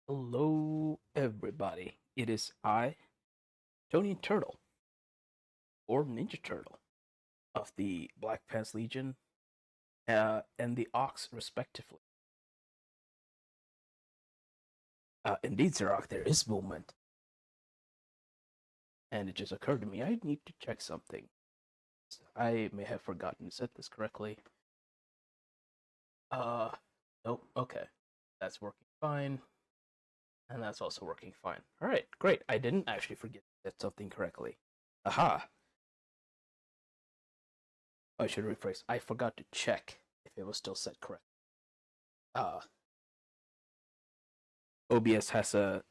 Hello, everybody. It is I, Tony Turtle, or Ninja Turtle, of the Black Pants Legion and the Ox, respectively. Indeed, Zerok, there is movement. And it just occurred to me I need to check something. I may have forgotten to set this correctly. Uh, nope, okay. That's working fine. And that's also working fine. Alright, great. I didn't actually forget to set something correctly. Aha! I should rephrase. I forgot to check if it was still set correct. Uh, OBS has a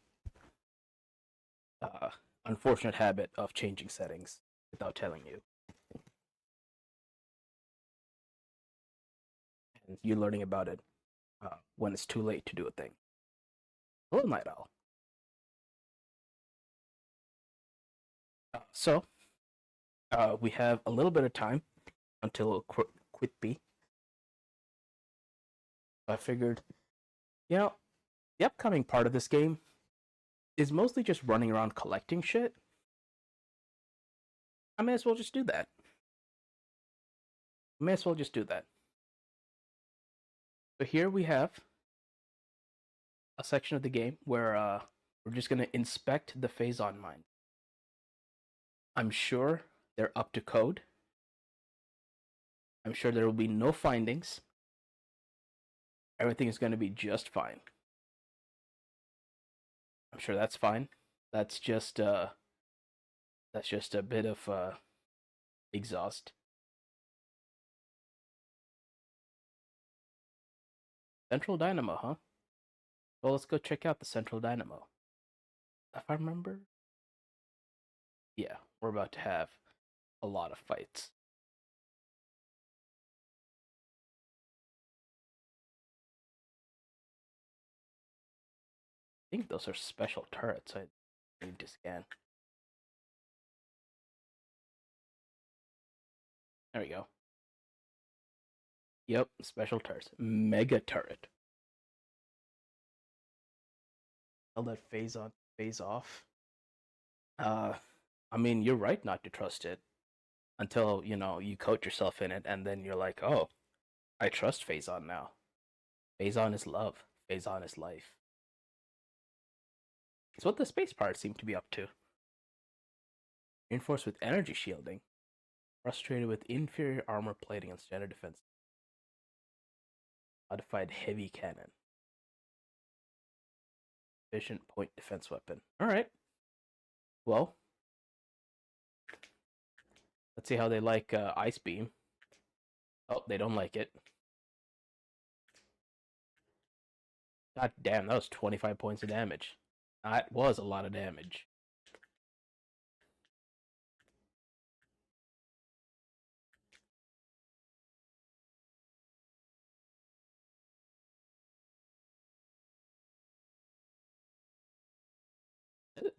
uh, unfortunate habit of changing settings without telling you, and you learning about it when it's too late to do a thing. Hello, Night Owl. So we have a little bit of time until quit B. I figured, the upcoming part of this game is mostly just running around collecting shit. I may as well just do that. So here we have a section of the game where we're just gonna inspect the Phazon mine. I'm sure they're up to code. I'm sure there will be no findings. Everything is going to be just fine. I'm sure that's fine. That's just a bit of exhaust. Central Dynamo, huh? Well, let's go check out the Central Dynamo. If I remember, yeah, we're about to have a lot of fights. I think those are special turrets I need to scan. There we go. Yep, special turrets. Mega turret. Tell that phase on, phase off. I mean, you're right not to trust it until, you coat yourself in it, and then you're like, oh, I trust Phazon now. Phazon is love. Phazon is life. It's what the space pirates seem to be up to. Reinforced with energy shielding. Frustrated with inferior armor plating and standard defense. Modified heavy cannon. Efficient point defense weapon. Alright. Well, let's see how they like Ice Beam. Oh, they don't like it. God damn, that was 25 points of damage. That was a lot of damage.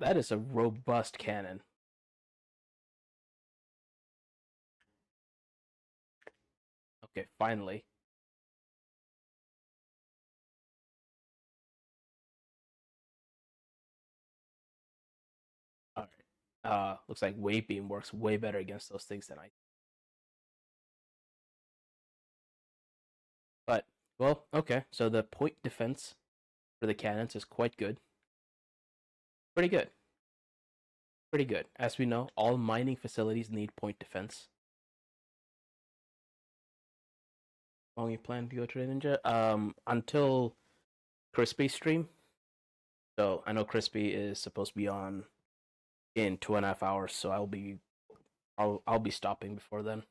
That is a robust cannon. Okay, finally. Alright. Looks like Wave Beam works way better against those things than I. But, well, okay. So the point defense for the cannons is quite good. Pretty good. Pretty good. As we know, all mining facilities need point defense. How long you plan to go to Ninja? Until Crispy stream. So I know Crispy is supposed to be on in 2.5 hours, so I'll be stopping before then.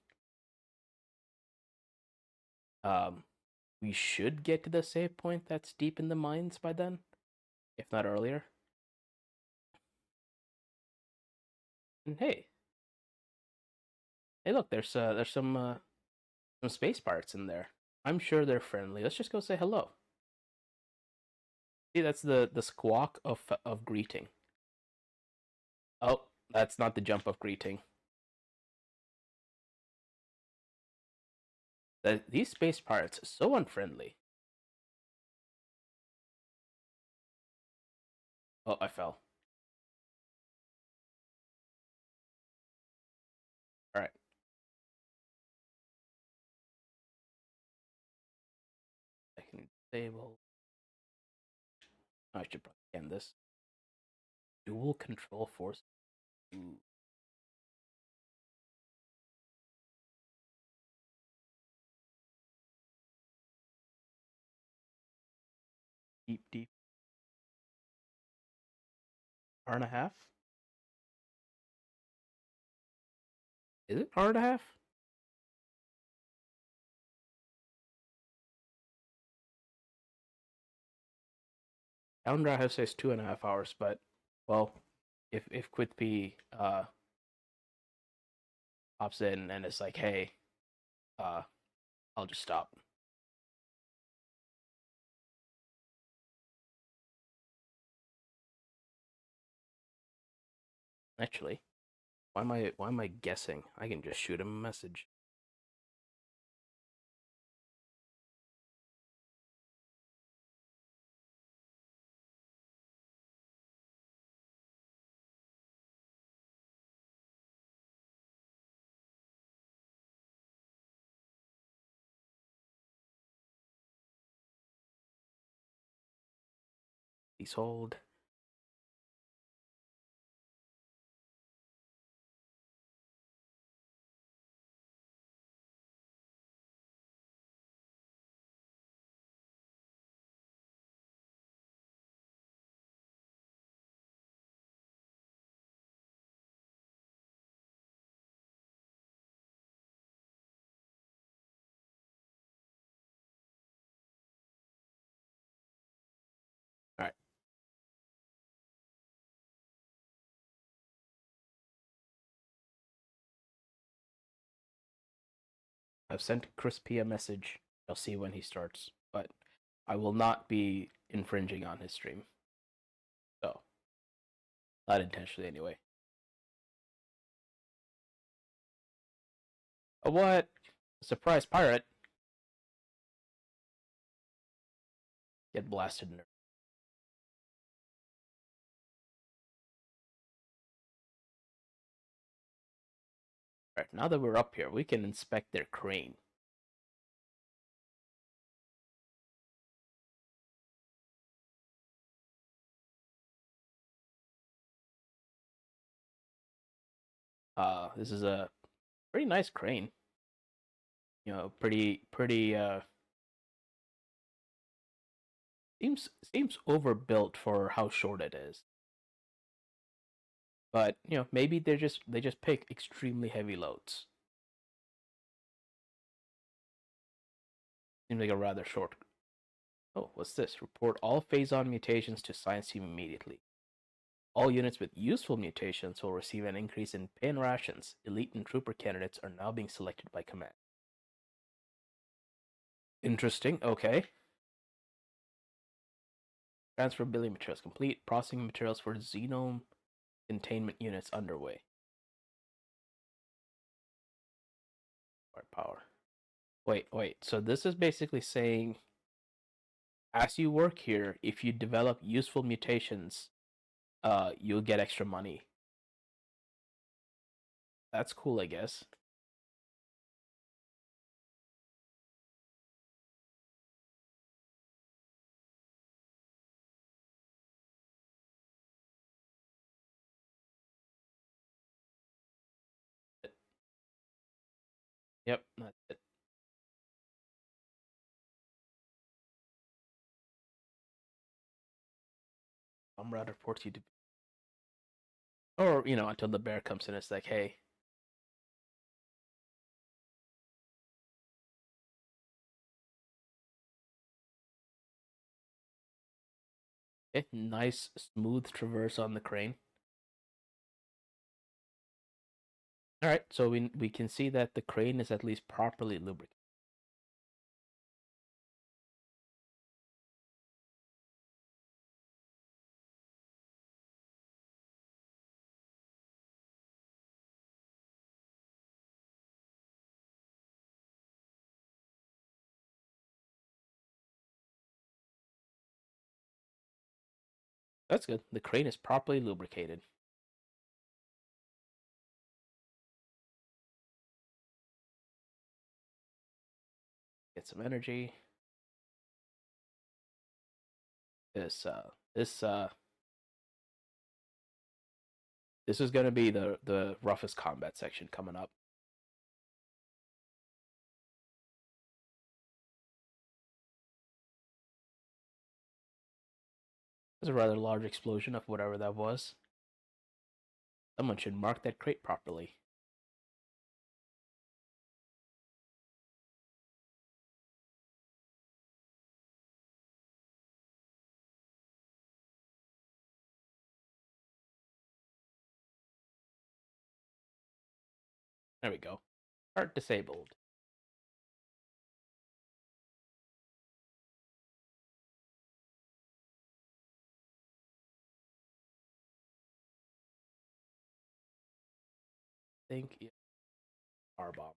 We should get to the save point that's deep in the mines by then, if not earlier. And hey, look, there's some space pirates in there. I'm sure they're friendly. Let's just go say hello. See, that's the squawk of greeting. Oh, that's not the jump of greeting. These space pirates are so unfriendly. Oh, I fell. All right. I can disable. I should probably end this. Dual control force. Ooh. Deep. Hour and a half? Is it hour and a half? Calendar I have says 2.5 hours, but well, if Quitp pops in and it's like, hey, uh, I'll just stop. Actually, why am I guessing? I can just shoot him a message. Please hold. All right. I've sent Crispy a message. I'll see when he starts, but I will not be infringing on his stream. So, not intentionally anyway. A what? A surprise pirate? Get blasted, nerd. Alright, now that we're up here, we can inspect their crane. This is a pretty nice crane. You know, pretty seems overbuilt for how short it is. But, you know, maybe they just pick extremely heavy loads. Seems like a rather short. Oh, what's this? Report all phase-on mutations to science team immediately. All units with useful mutations will receive an increase in pay and rations. Elite and trooper candidates are now being selected by command. Interesting. Okay. Transferability materials complete. Processing materials for genome containment units underway. Power. Wait. So this is basically saying, as you work here, if you develop useful mutations, you'll get extra money. That's cool, I guess. Yep, that's it. Comrade reports you to, or until the bear comes in. It's like, hey, nice smooth traverse on the crane. All right, so we can see that the crane is at least properly lubricated. That's good. The crane is properly lubricated. Get some energy. This this is gonna be the roughest combat section coming up. There's a rather large explosion of whatever that was. Someone should mark that crate properly. There we go. Part disabled. Think R bomb.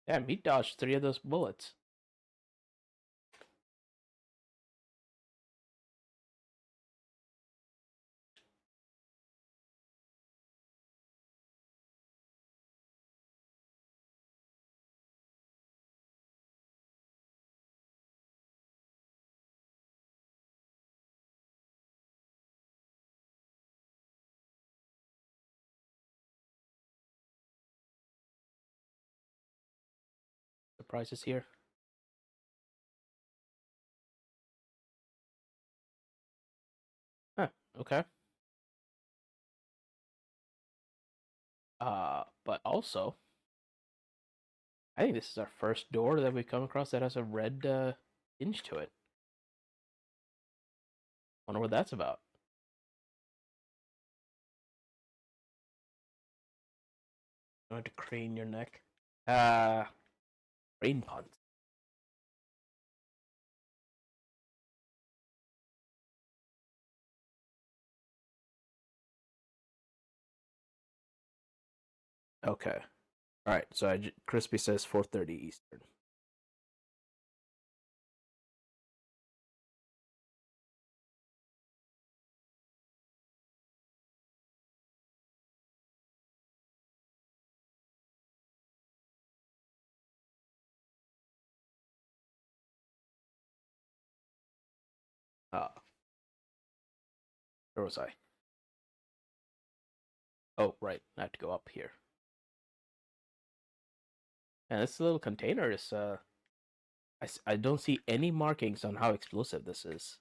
Damn, he dodged 3 of those bullets. Surprises here. Huh, okay. But also, I think this is our first door that we've come across that has a red hinge to it. Wonder what that's about. Going to crane your neck. Rain puns. Okay. All right. So Crispy says 4:30 Eastern. Where was I? Oh, right. I have to go up here. And this little container is I don't see any markings on how explosive this is.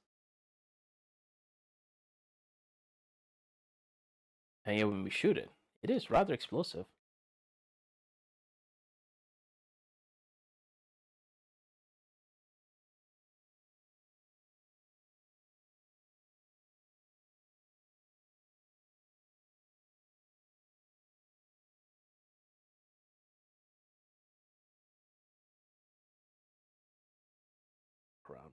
And yet when we shoot it, it is rather explosive. Around.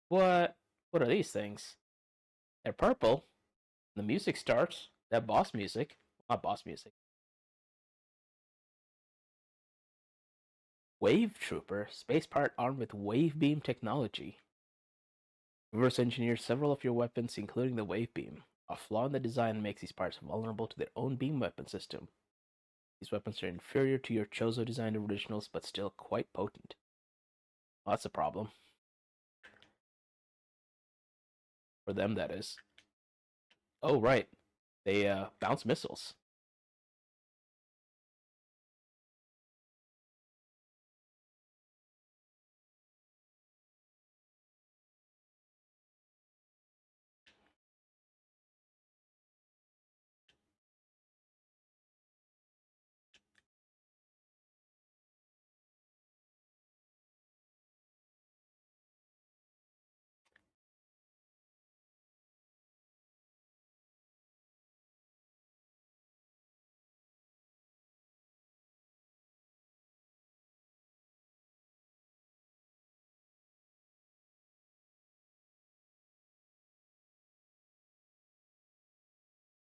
What? What are these things? They're purple. The music starts. That boss music. Not boss music. Wave Trooper, space part armed with wave beam technology. Reverse engineered several of your weapons, including the wave beam. A flaw in the design makes these parts vulnerable to their own beam weapon system. These weapons are inferior to your Chozo designed originals, but still quite potent. Well, that's a problem. For them, that is. Oh, right. They bounce missiles.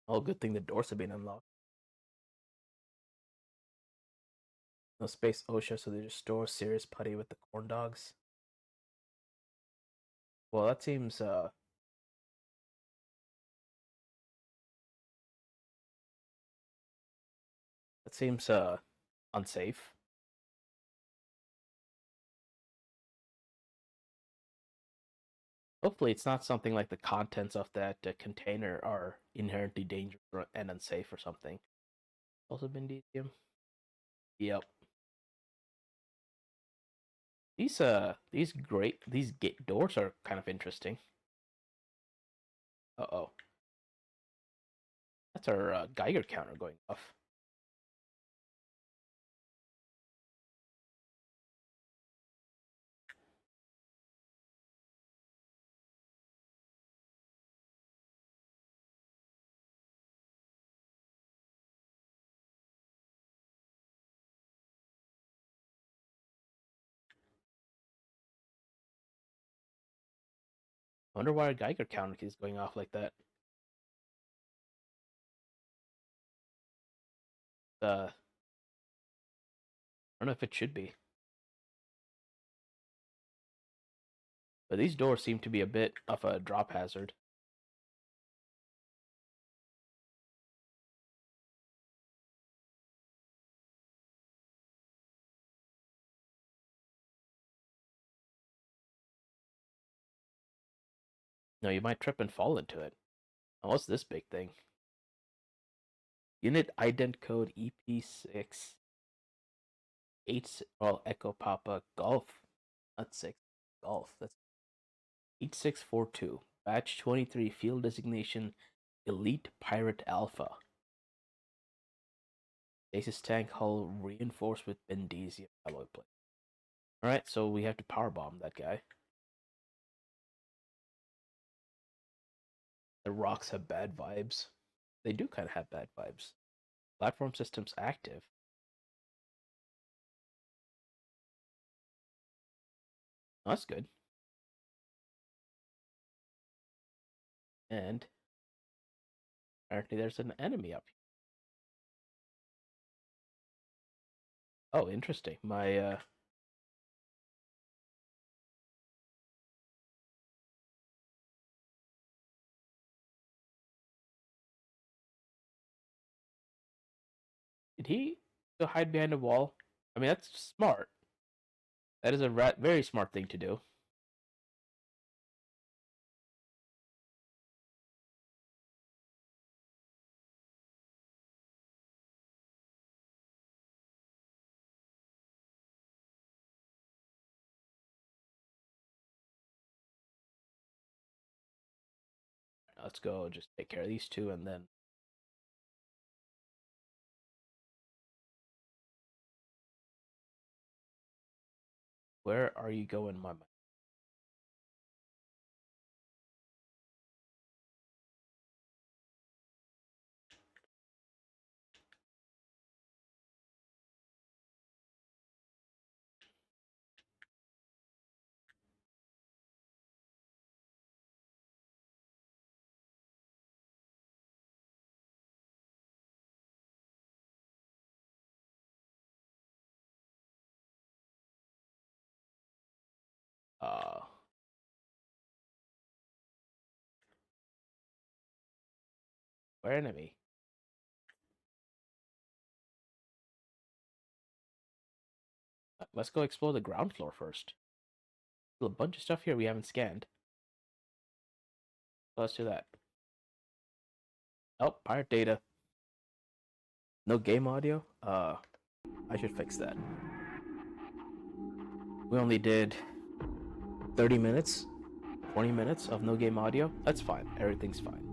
Oh, good thing the doors have been unlocked. No space OSHA, so they just store serious putty with the corn dogs. Well, that seems unsafe. Hopefully, it's not something like the contents of that container are inherently dangerous and unsafe or something. Also been DTM. Yep. These gate doors are kind of interesting. Uh-oh. That's our Geiger counter going off. I wonder why our Geiger counter keeps going off like that. I don't know if it should be. But these doors seem to be a bit of a drop hazard. No, you might trip and fall into it. Oh, what's this big thing? Unit ident code EP6 8 well Echo Papa Golf. That's 6 Golf. That's 8642. Batch 23 field designation Elite Pirate Alpha. Stasis tank hull reinforced with Bendesium alloy plate. Alright, so we have to powerbomb that guy. The rocks have bad vibes. They do kind of have bad vibes. Platform systems active. Oh, that's good. And apparently there's an enemy up here. Oh, interesting. My did he go hide behind a wall? I mean, that's smart. That is a very smart thing to do. Let's go just take care of these two and then where are you going, my man? Uh, where enemy? Let's go explore the ground floor first. There's a bunch of stuff here we haven't scanned. So let's do that. Oh, pirate data. No game audio? I should fix that. We only did 30 minutes, 20 minutes of no game audio. That's fine. Everything's fine.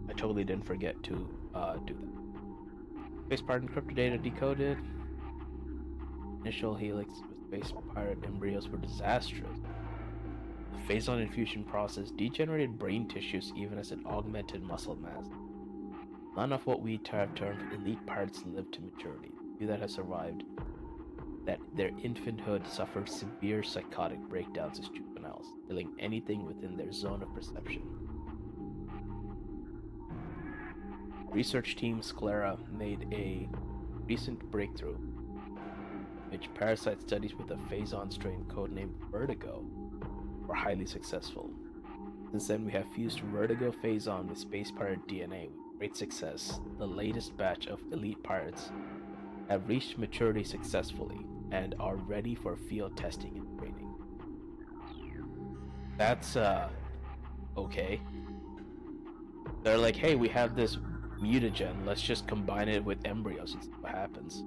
I totally didn't forget to do that. Space pirate encrypted data decoded. Initial helix with space pirate embryos were disastrous. The phase-on infusion process degenerated brain tissues even as it augmented muscle mass. None of what we have termed elite pirates lived to maturity. The few that have survived that their infanthood suffered severe psychotic breakdowns as juveniles, killing anything within their zone of perception. Research team Sclera made a recent breakthrough, which parasite studies with a phazon strain codenamed Vertigo were highly successful. Since then, we have fused Vertigo phazon with space pirate DNA with great success. The latest batch of elite pirates have reached maturity successfully and are ready for field testing and training. That's okay. They're like, hey, we have this mutagen, let's just combine it with embryos and see what happens.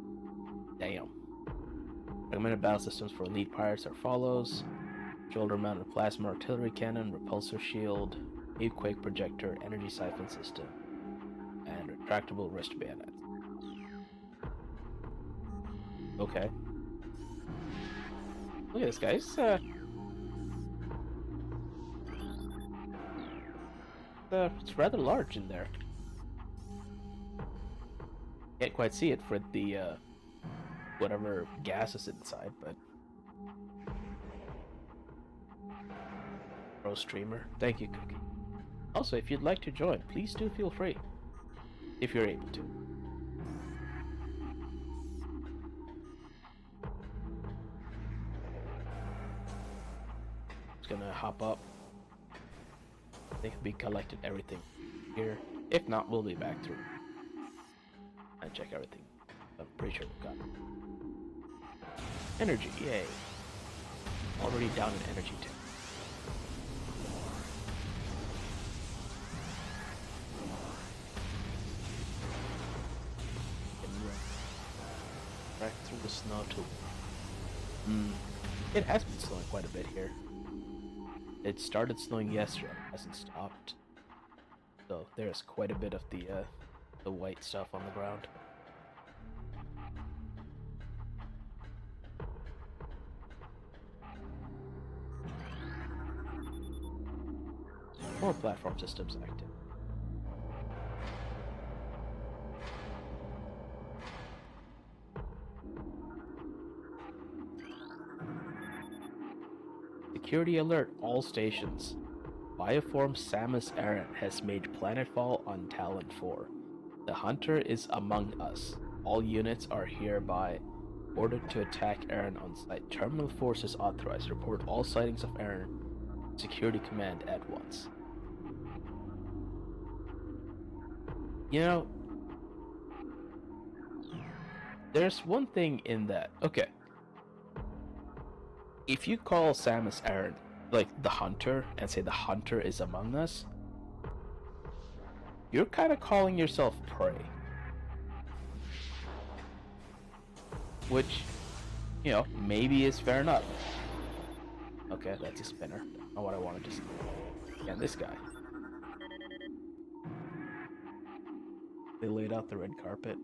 Damn. Recommended battle systems for elite pirates are follows: shoulder mounted plasma artillery cannon, repulsor shield, wave quake projector, energy siphon system, and retractable wrist bayonets. Okay. Look at this guy. It's rather large in there. Can't quite see it for the whatever gas is inside, but pro streamer. Thank you, Cookie. Also, if you'd like to join, please do feel free if you're able to. Just gonna hop up. I think we collected everything here. If not, we'll be back through and check everything. I'm pretty sure we've got it. Energy, yay. Already down in energy tank. Right through the snow too. It has been snowing quite a bit here. It started snowing yesterday, it hasn't stopped. So there's quite a bit of the white stuff on the ground. More platform systems active. Security alert, all stations. Bioform Samus Aran has made planetfall on Talon 4. The Hunter is among us. All units are hereby ordered to attack Aran on site. Terminal forces authorized. Report all sightings of Aran. Security command at once. You know, there's one thing in that. Okay. If you call Samus Aran like the Hunter and say the Hunter is among us, you're kind of calling yourself prey. Which, you know, maybe is fair enough. Okay, that's a spinner. Not what I wanted to see. Yeah, this guy. They laid out the red carpet.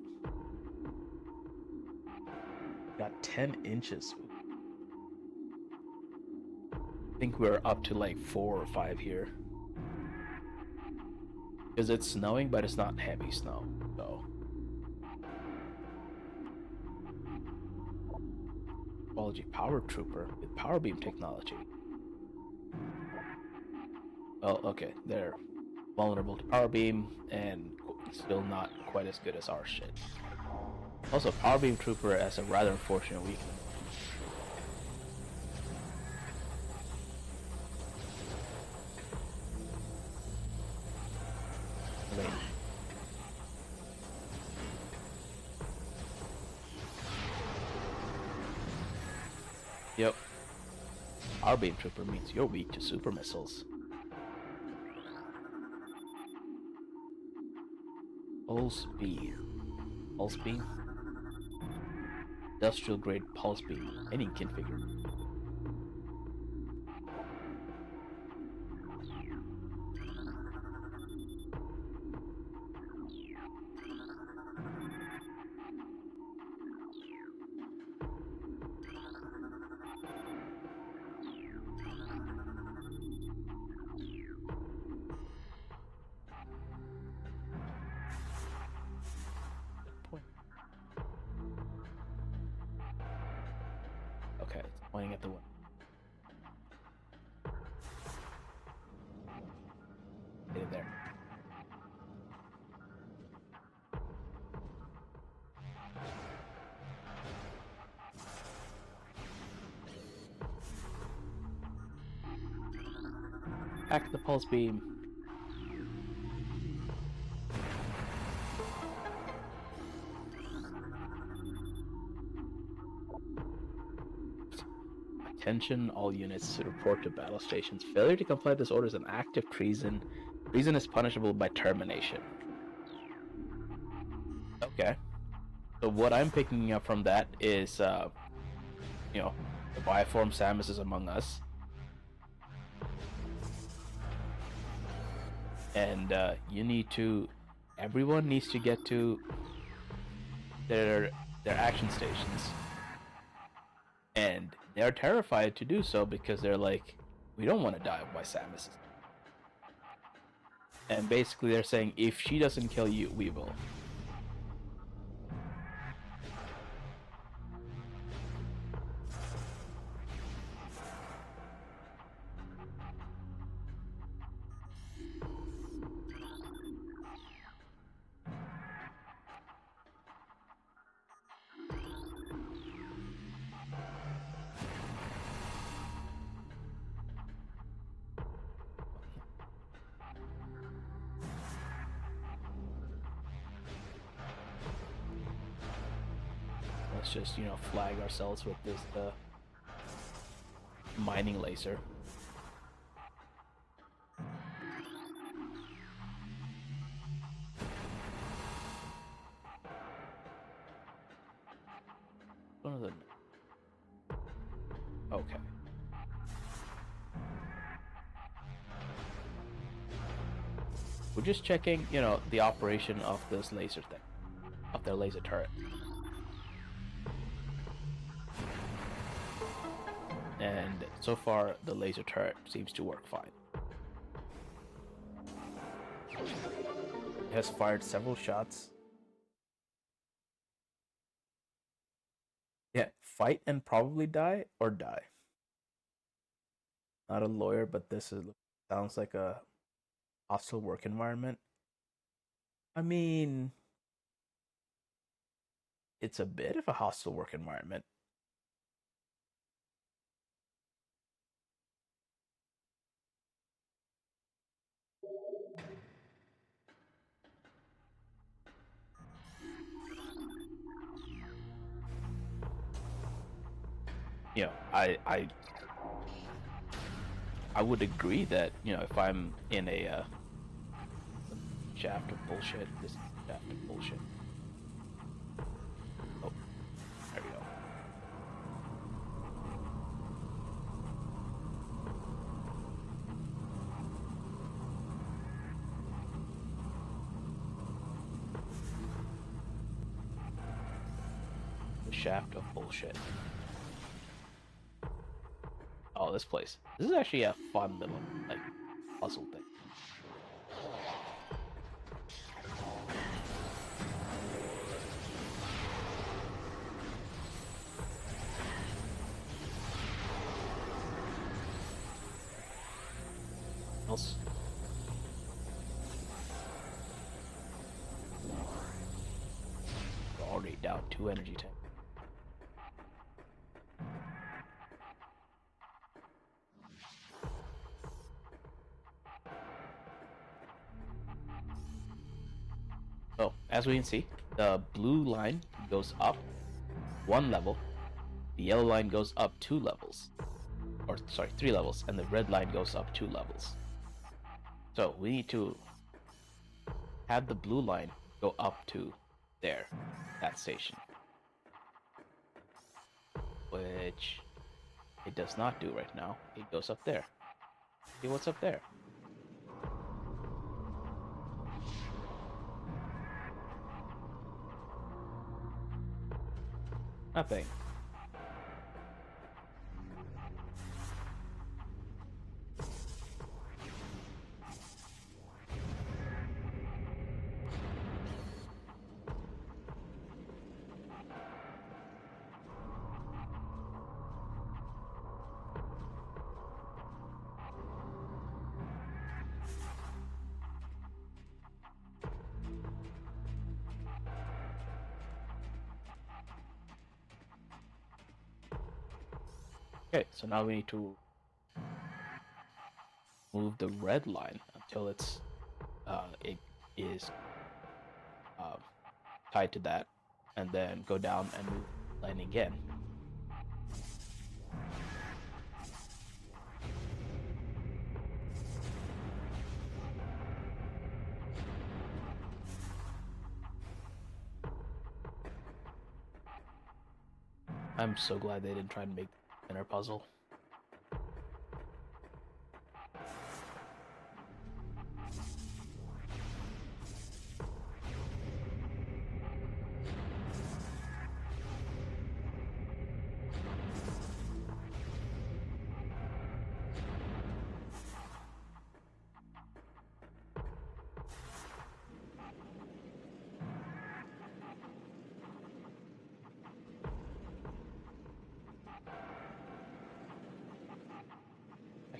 Got 10 inches. I think we're up to like 4 or 5 here. Because it's snowing, but it's not heavy snow, so. Apology, Power Trooper with Power Beam technology. Well, okay, they're vulnerable to Power Beam and still not quite as good as our shit. Also, Power Beam Trooper has a rather unfortunate weakness. Yep. Our Beam Trooper means you're weak to super missiles. Pulse Beam. Pulse Beam? Industrial grade Pulse Beam. Any configure. Okay, it's pointing at the one. Get it there. Hack the pulse beam. Attention, all units to report to battle stations. Failure to comply with this order is an act of treason. Treason is punishable by termination. Okay. So what I'm picking up from that is, the Bioform Samus is among us. And everyone needs to get to their action stations. And they're terrified to do so because they're like, we don't want to die by Samus. And basically they're saying, if she doesn't kill you, we will. Let's just, flag ourselves with this mining laser. One of the... Okay. We're just checking, the operation of this laser thing. Of their laser turret. And so far, the laser turret seems to work fine. It has fired several shots. Yeah, fight and probably die, or die. Not a lawyer, but sounds like a hostile work environment. I mean, it's a bit of a hostile work environment. I would agree that, if I'm in a shaft of bullshit, this shaft of bullshit. Oh, there we go. The shaft of bullshit. Oh, this place. This is actually a fun little, puzzle thing. Else. We're already down 2 energy tanks. So, as we can see, the blue line goes up 1 level, the yellow line goes up 2 levels. Or, sorry, 3 levels, and the red line goes up 2 levels. So, we need to have the blue line go up to there, that station. Which it does not do right now. It goes up there. See what's up there? Nothing. Okay, so now we need to move the red line until it is uh, tied to that, and then go down and move the line again. I'm so glad they didn't try to make the center puzzle.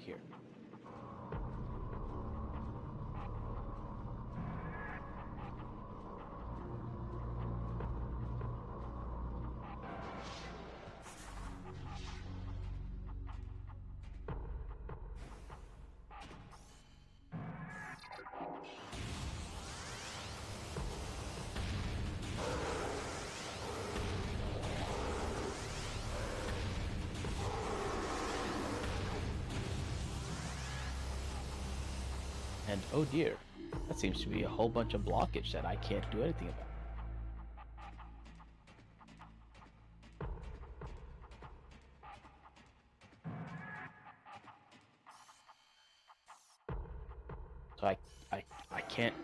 Here. And oh dear, that seems to be a whole bunch of blockage that I can't do anything about. So I can't.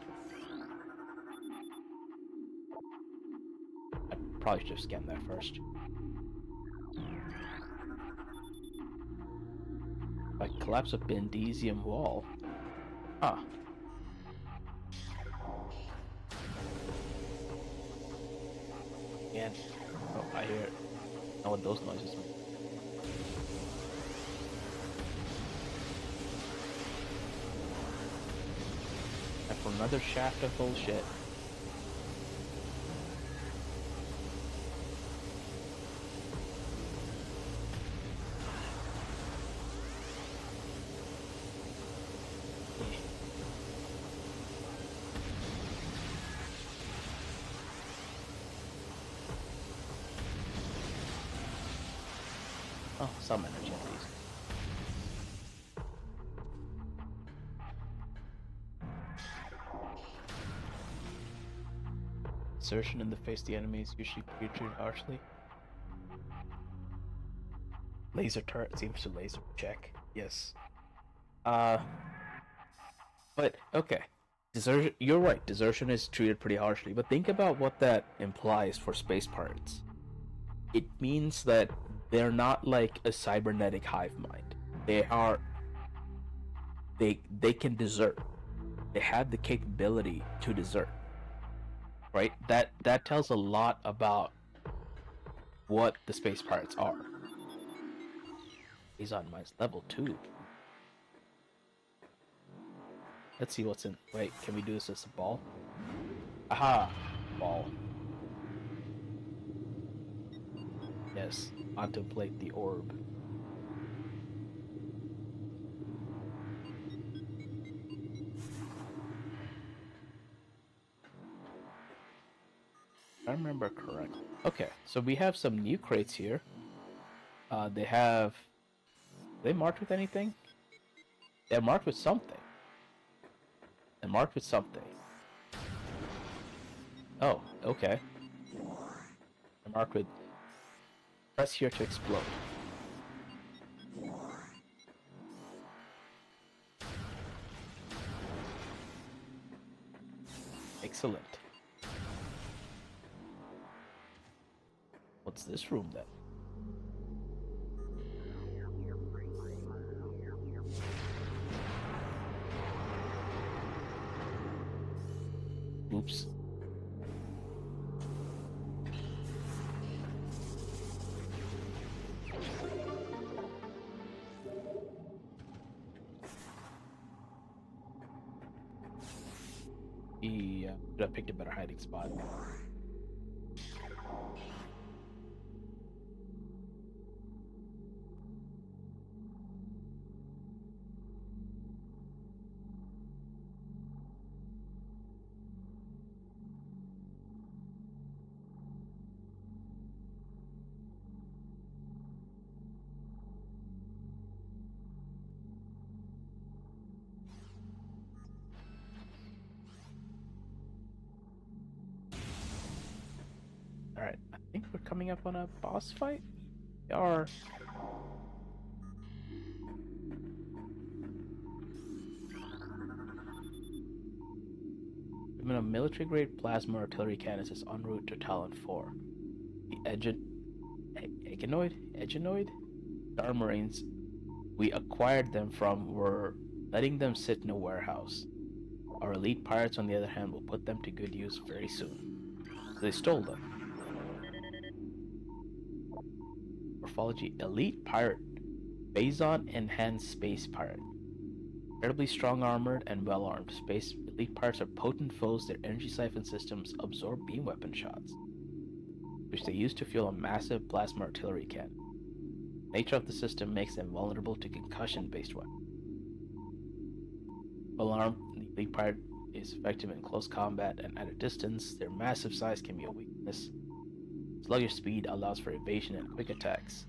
I probably should have scanned that first. If I collapse a Bendesium wall. Huh. And oh, I hear it. I know what those noises mean. And for another shaft of bullshit. Oh, some energy at least. Insertion in the face of the enemy is usually treated harshly. Laser turret seems to laser check. Yes. But okay. Desertion. You're right. Desertion is treated pretty harshly. But think about what that implies for space pirates. It means that they're not like a cybernetic hive mind. They are. They can desert. They have the capability to desert. Right. That tells a lot about what the space pirates are. He's on mine's level 2. Let's see what's in. Wait, can we do this as a ball? Aha! Ball. Yes, contemplate the orb. If I remember correctly. Okay, so we have some new crates here. They have. Are they marked with anything? They're marked with something. They're marked with something. Oh, okay. They're marked with. Press here to explode. Excellent. What's this room then? Oops. He should have picked a better hiding spot. coming up on a boss fight? We are. A military-grade plasma artillery cannon is en route to Talon 4. The Egenoid? Star Marines we acquired them from were letting them sit in a warehouse. Our elite pirates, on the other hand, will put them to good use very soon. They stole them. Morphology: Elite Pirate. Phazon Enhanced Space Pirate. Incredibly strong armored and well armed. Space elite pirates are potent foes. Their energy siphon systems absorb beam weapon shots, which they use to fuel a massive plasma artillery cannon. The nature of the system makes them vulnerable to concussion-based weapons. Well armed, the elite pirate is effective in close combat and at a distance. Their massive size can be a weakness. Sluggish speed allows for evasion and quick attacks.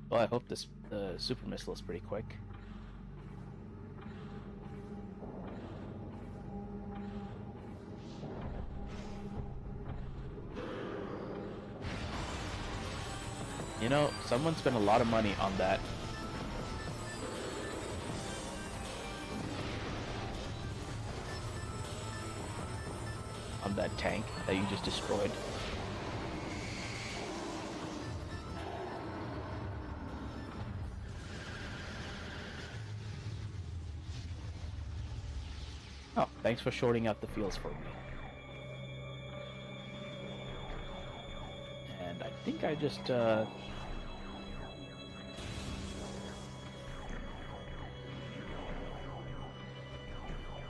Well, I hope the super missile is pretty quick. You know, someone spent a lot of money on that. On that tank that you just destroyed. Oh, thanks for shorting out the fields for me. And I think I just,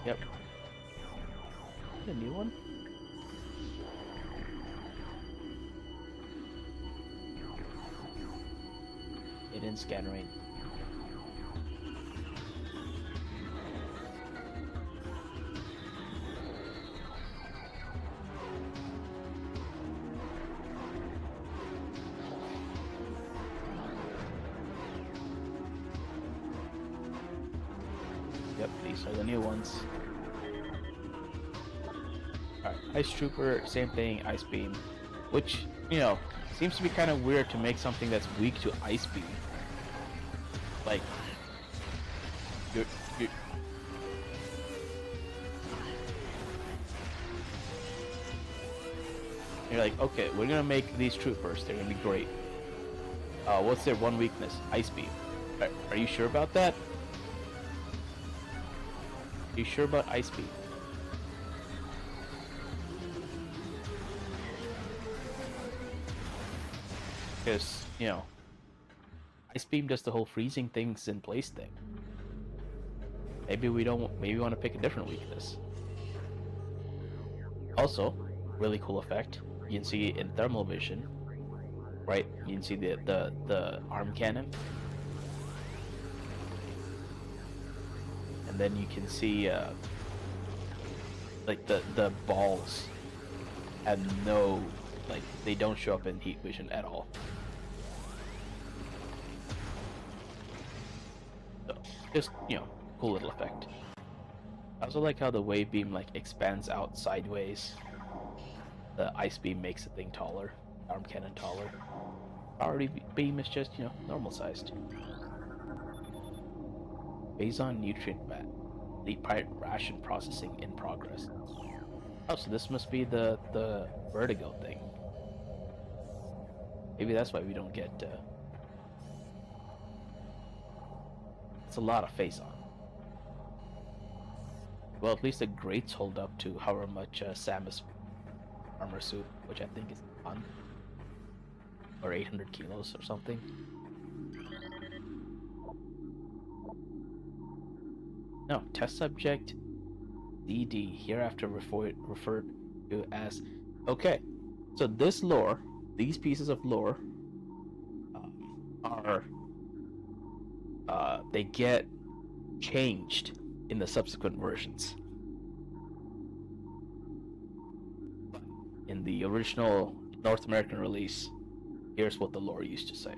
Yep. A new one? It didn't scan rain. Yep, these are the new ones. Alright, Ice Trooper, same thing, Ice Beam. Which, you know, seems to be kind of weird to make something that's weak to Ice Beam. Like, you're like, okay, we're gonna make these troopers, they're gonna be great. What's their one weakness? Ice Beam. Are you sure about that? Are you sure about Ice Beam? Because, you know, Ice Beam does the whole freezing things in place thing. Maybe we want to pick a different weakness. Also, really cool effect. You can see in thermal vision, right? You can see the arm cannon. And then you can see like the balls have no, like, they don't show up in heat vision at all. So just, you know, cool little effect. I also like how the wave beam like expands out sideways. The ice beam makes the thing taller, arm cannon taller. Power beam is just, you know, normal sized. Phazon nutrient vat. Elite pirate ration processing in progress. Oh, so this must be the vertigo thing. Maybe that's why we don't get. It's a lot of Phazon. Well, at least the grates hold up to however much Samus armor suit, which I think is a ton, or 800 kilos or something. No, test subject DD, hereafter referred to as. Okay, so this lore, these pieces of lore, are they get changed in the subsequent versions. In the original North American release, here's what the lore used to say.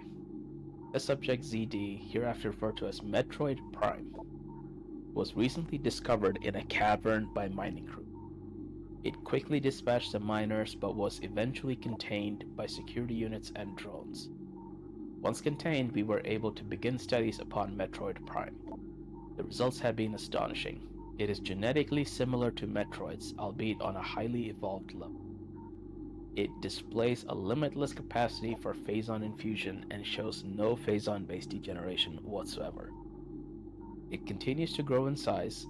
Test subject ZD, hereafter referred to as Metroid Prime, was recently discovered in a cavern by mining crew. It quickly dispatched the miners but was eventually contained by security units and drones. Once contained, we were able to begin studies upon Metroid Prime. The results have been astonishing. It is genetically similar to Metroids, albeit on a highly evolved level. It displays a limitless capacity for phazon infusion and shows no phazon-based degeneration whatsoever. It continues to grow in size,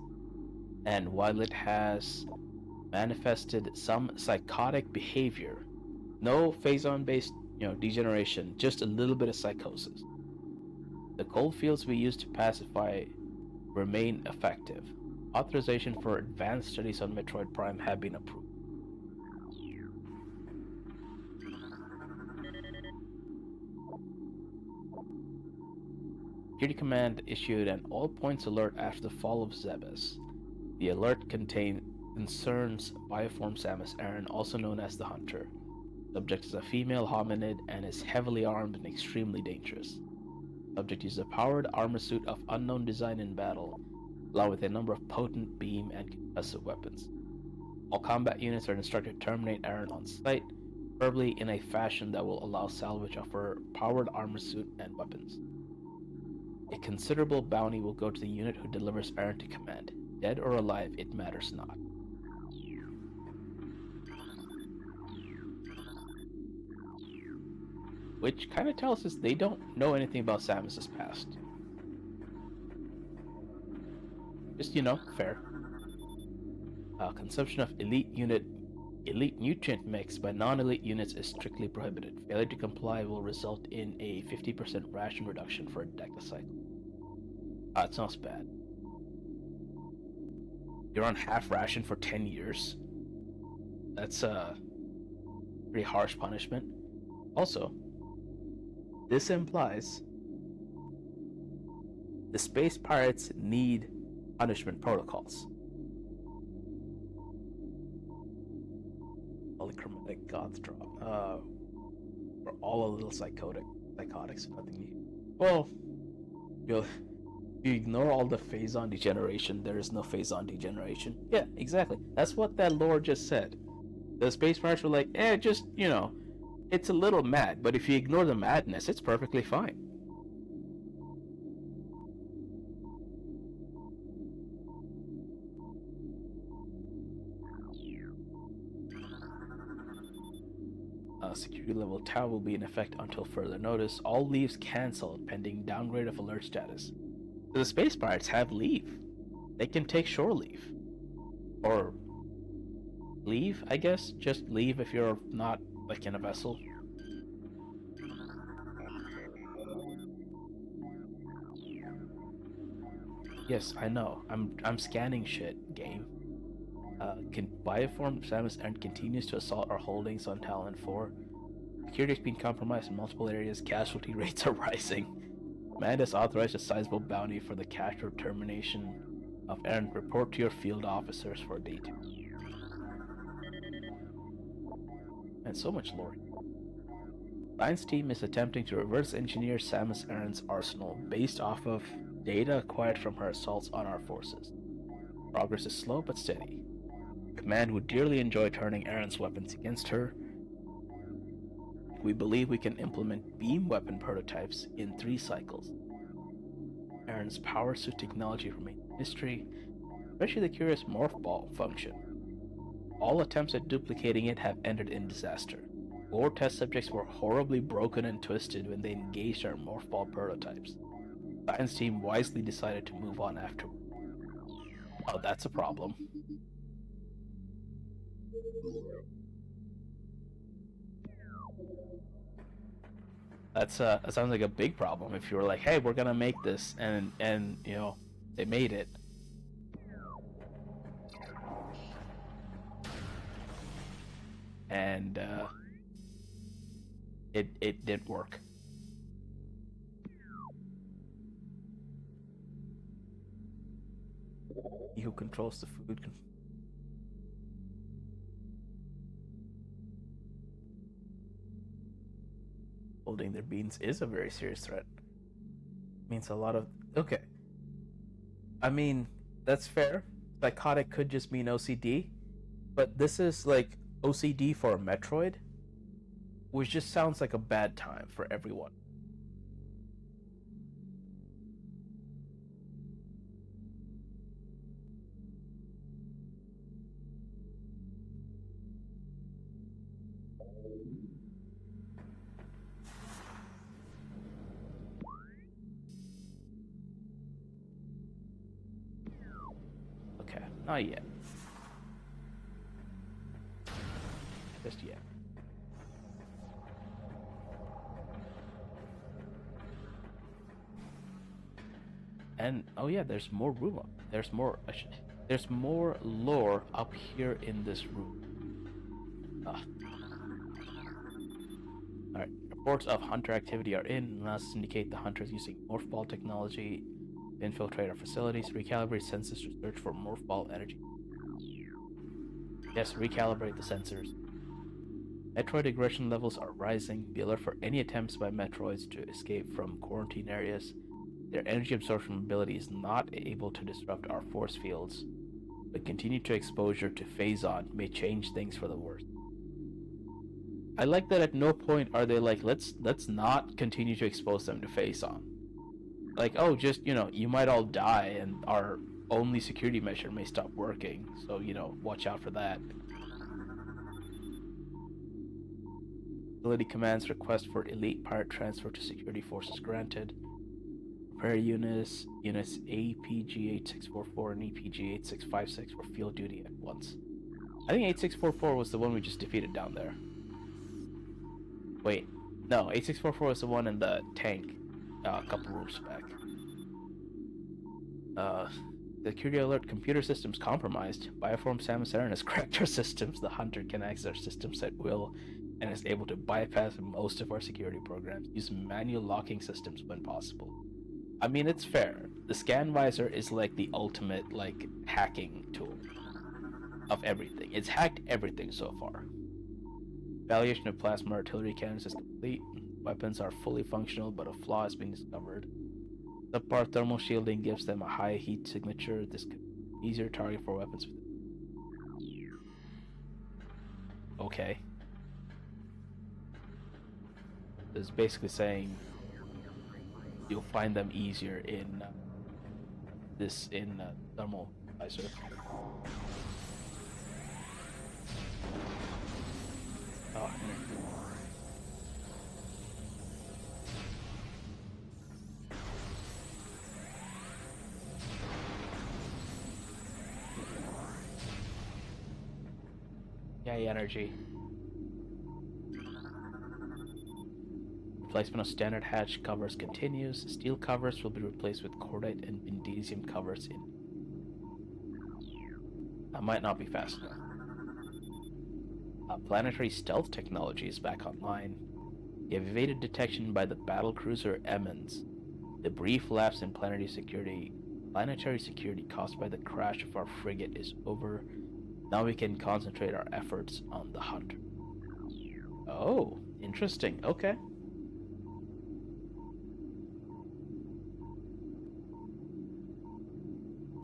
and while it has manifested some psychotic behavior, no phazon-based, degeneration, just a little bit of psychosis. The cold fields we use to pacify remain effective. Authorization for advanced studies on Metroid Prime have been approved. Security Command issued an all-points alert after the fall of Zebes. The alert concerns Bioform Samus Aran, also known as the Hunter. Subject is a female hominid and is heavily armed and extremely dangerous. Subject uses a powered armor suit of unknown design in battle, along with a number of potent beam and concussive weapons. All combat units are instructed to terminate Aran on sight, preferably in a fashion that will allow salvage of her powered armor suit and weapons. A considerable bounty will go to the unit who delivers Aran to command. Dead or alive, it matters not. Which kind of tells us they don't know anything about Samus's past. Just, fair. Consumption of elite nutrient mix by non-elite units is strictly prohibited. Failure to comply will result in a 50% ration reduction for a decacycle. It sounds bad. You're on half ration for 10 years. That's a pretty harsh punishment. Also, this implies the space pirates need punishment protocols. Polychromatic goth drop. We're all a little psychotics, nothing new. Well, if you ignore all the phazon degeneration, there is no phazon degeneration. Yeah, exactly. That's what that lore just said. The space pirates were like, just, it's a little mad, but if you ignore the madness, it's perfectly fine. Security level tau will be in effect until further notice. All leaves cancelled pending downgrade of alert status. The space pirates have leave. They can take shore leave. Or leave, I guess. Just leave if you're not, like, in a vessel. Yes, I know. I'm scanning shit, game. Bioform Samus Aran continues to assault our holdings on Talon 4. Security has been compromised in multiple areas. Casualty rates are rising. Command has authorized a sizable bounty for the capture termination of Aran. Report to your field officers for details. And so much lore. Science team is attempting to reverse engineer Samus Aran's arsenal based off of data acquired from her assaults on our forces. Progress is slow but steady. Command would dearly enjoy turning Aran's weapons against her. We believe we can implement beam weapon prototypes in 3 cycles. Aran's power suit technology remains a mystery, especially the curious morph ball function. All attempts at duplicating it have ended in disaster. 4 test subjects were horribly broken and twisted when they engaged our morph ball prototypes. The science team wisely decided to move on afterward. Oh, that's a problem. That sounds like a big problem. If you were like, "Hey, we're gonna make this," and they made it, and it didn't work. He who controls the food holding their beans is a very serious threat. Means a lot of okay. I mean, that's fair. Psychotic could just mean OCD. But this is like OCD for a Metroid, which just sounds like a bad time for everyone. Okay, not yet. Just yet. And oh yeah, there's more room up. There's more lore up here in this room. Ah. Alright. Reports of hunter activity are in. Analysis indicate the hunters using morph ball technology to infiltrate our facilities. Recalibrate sensors to search for morph ball energy. Yes, recalibrate the sensors. Metroid aggression levels are rising. Be alert for any attempts by Metroids to escape from quarantine areas. Their energy absorption ability is not able to disrupt our force fields, but continued exposure to Phazon may change things for the worse. I like that at no point are they like, let's not continue to expose them to Phazon. Like, oh, just, you might all die and our only security measure may stop working, so, watch out for that. Facility commands request for elite pirate transfer to security forces granted. Prepare units APG-8644 and APG-8656 for field duty at once. I think 8644 was the one we just defeated down there. Wait, no, 8644 was the one in the tank a couple rooms back. Security alert, computer systems compromised. Bioform Samus Aran has cracked our systems. The hunter can access our systems at will and is able to bypass most of our security programs. Use manual locking systems when possible. I mean, it's fair. The scan visor is like the ultimate, hacking tool of everything. It's hacked everything so far. Evaluation of plasma artillery cannons is complete. Weapons are fully functional, but a flaw is being discovered. Subpar thermal shielding gives them a high heat signature. This could be easier target for weapons. Okay. It's basically saying you'll find them easier in thermal visor. Oh, yay, energy. Replacement of standard hatch covers continues. Steel covers will be replaced with cordite and bindesium covers in. That might not be fast enough. Planetary stealth technology is back online. You have evaded detection by the battlecruiser Emmons. The brief lapse in planetary security caused by the crash of our frigate is over. Now we can concentrate our efforts on the hunter. Oh, interesting. Okay.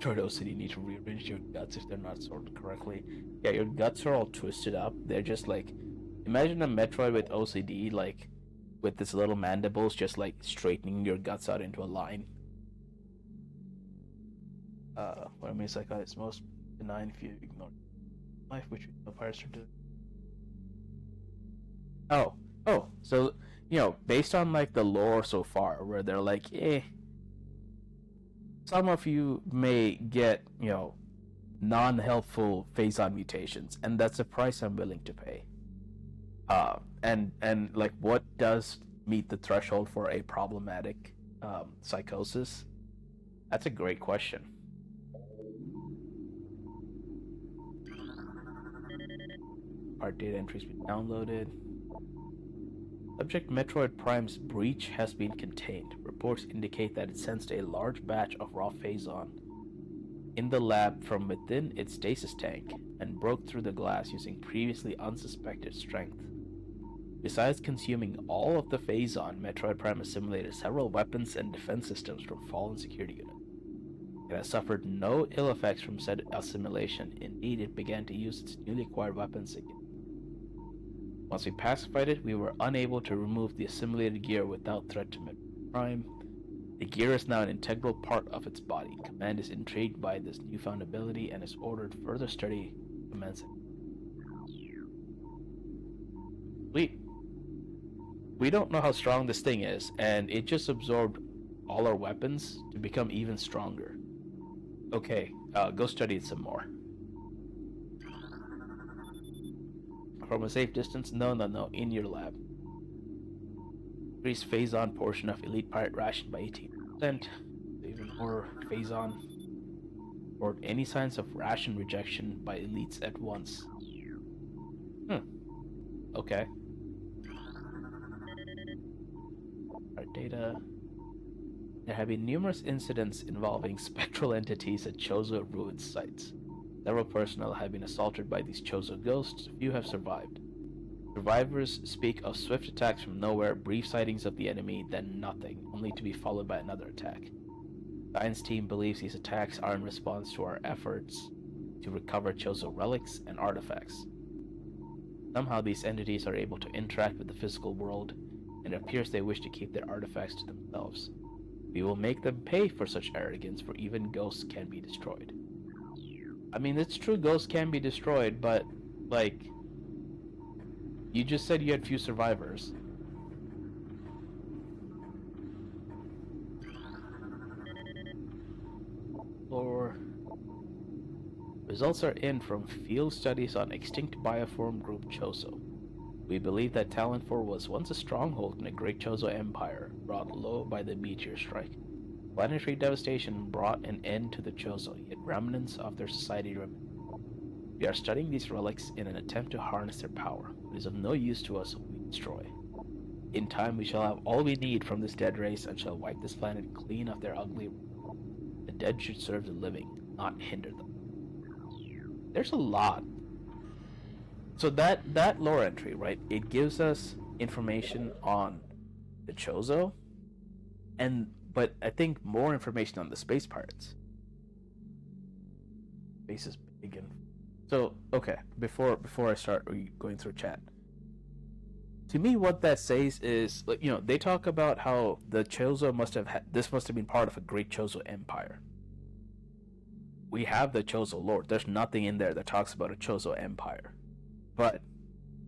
OCD need to rearrange your guts if they're not sorted correctly. Yeah, your guts are all twisted up. They're just like, imagine a Metroid with OCD, with this little mandibles, just straightening your guts out into a line. What I mean is it's most benign if you ignore life, which the pirates are doing. Oh, so based on the lore so far, where they're some of you may get, non-helpful Phazon mutations, and that's a price I'm willing to pay. And what does meet the threshold for a problematic psychosis? That's a great question. Part data entries been downloaded. Subject Metroid Prime's breach has been contained. Reports indicate that it sensed a large batch of raw Phazon in the lab from within its stasis tank and broke through the glass using previously unsuspected strength. Besides consuming all of the Phazon, Metroid Prime assimilated several weapons and defense systems from fallen security units. It has suffered no ill effects from said assimilation. Indeed, it began to use its newly acquired weapons again. Once we pacified it, we were unable to remove the assimilated gear without threat to crime. The gear is now an integral part of its body. Command is intrigued by this newfound ability and is ordered further study commencing. We don't know how strong this thing is, and it just absorbed all our weapons to become even stronger. Okay, go study it some more. From a safe distance? No, in your lab. Increase phase-on portion of elite pirate ration by 18%. Even more phase-on. Or any signs of ration rejection by elites at once. Okay. Our data. There have been numerous incidents involving spectral entities at Chozo ruined sites. Several personnel have been assaulted by these Chozo ghosts. Few have survived. Survivors speak of swift attacks from nowhere, brief sightings of the enemy, then nothing, only to be followed by another attack. The science team believes these attacks are in response to our efforts to recover Chozo relics and artifacts. Somehow these entities are able to interact with the physical world, and it appears they wish to keep their artifacts to themselves. We will make them pay for such arrogance, for even ghosts can be destroyed. I mean, it's true ghosts can be destroyed, but, like, you just said you had few survivors. Or results are in from field studies on extinct bioform group Chozo. We believe that Talon 4 was once a stronghold in a great Chozo empire, brought low by the meteor strike. Planetary devastation brought an end to the Chozo, yet remnants of their society remain. We are studying these relics in an attempt to harness their power. It is of no use to us if we destroy. In time we shall have all we need from this dead race and shall wipe this planet clean of their ugly. The dead should serve the living, not hinder them. There's a lot. So that lore entry, right? It gives us information on the Chozo, but I think more information on the space pirates. Space is big and so okay. Before I start going through chat, to me, what that says is, like, they talk about how the Chozo must have been part of a great Chozo empire. We have the Chozo lore. There's nothing in there that talks about a Chozo empire. But,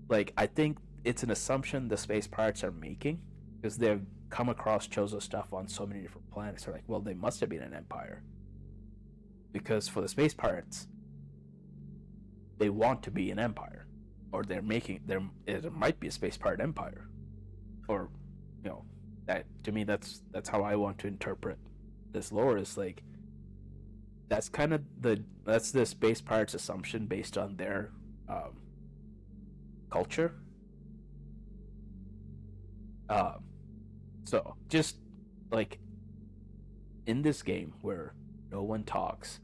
like, I think it's an assumption the space pirates are making, because they've come across Chozo stuff on so many different planets. They're like, well, they must have been an empire. Because for the space pirates, they want to be an empire. Or there might be a space pirate empire. Or, that, to me, that's how I want to interpret this lore, is like, that's kind of that's the space pirates assumption based on their culture. So just like in this game where no one talks,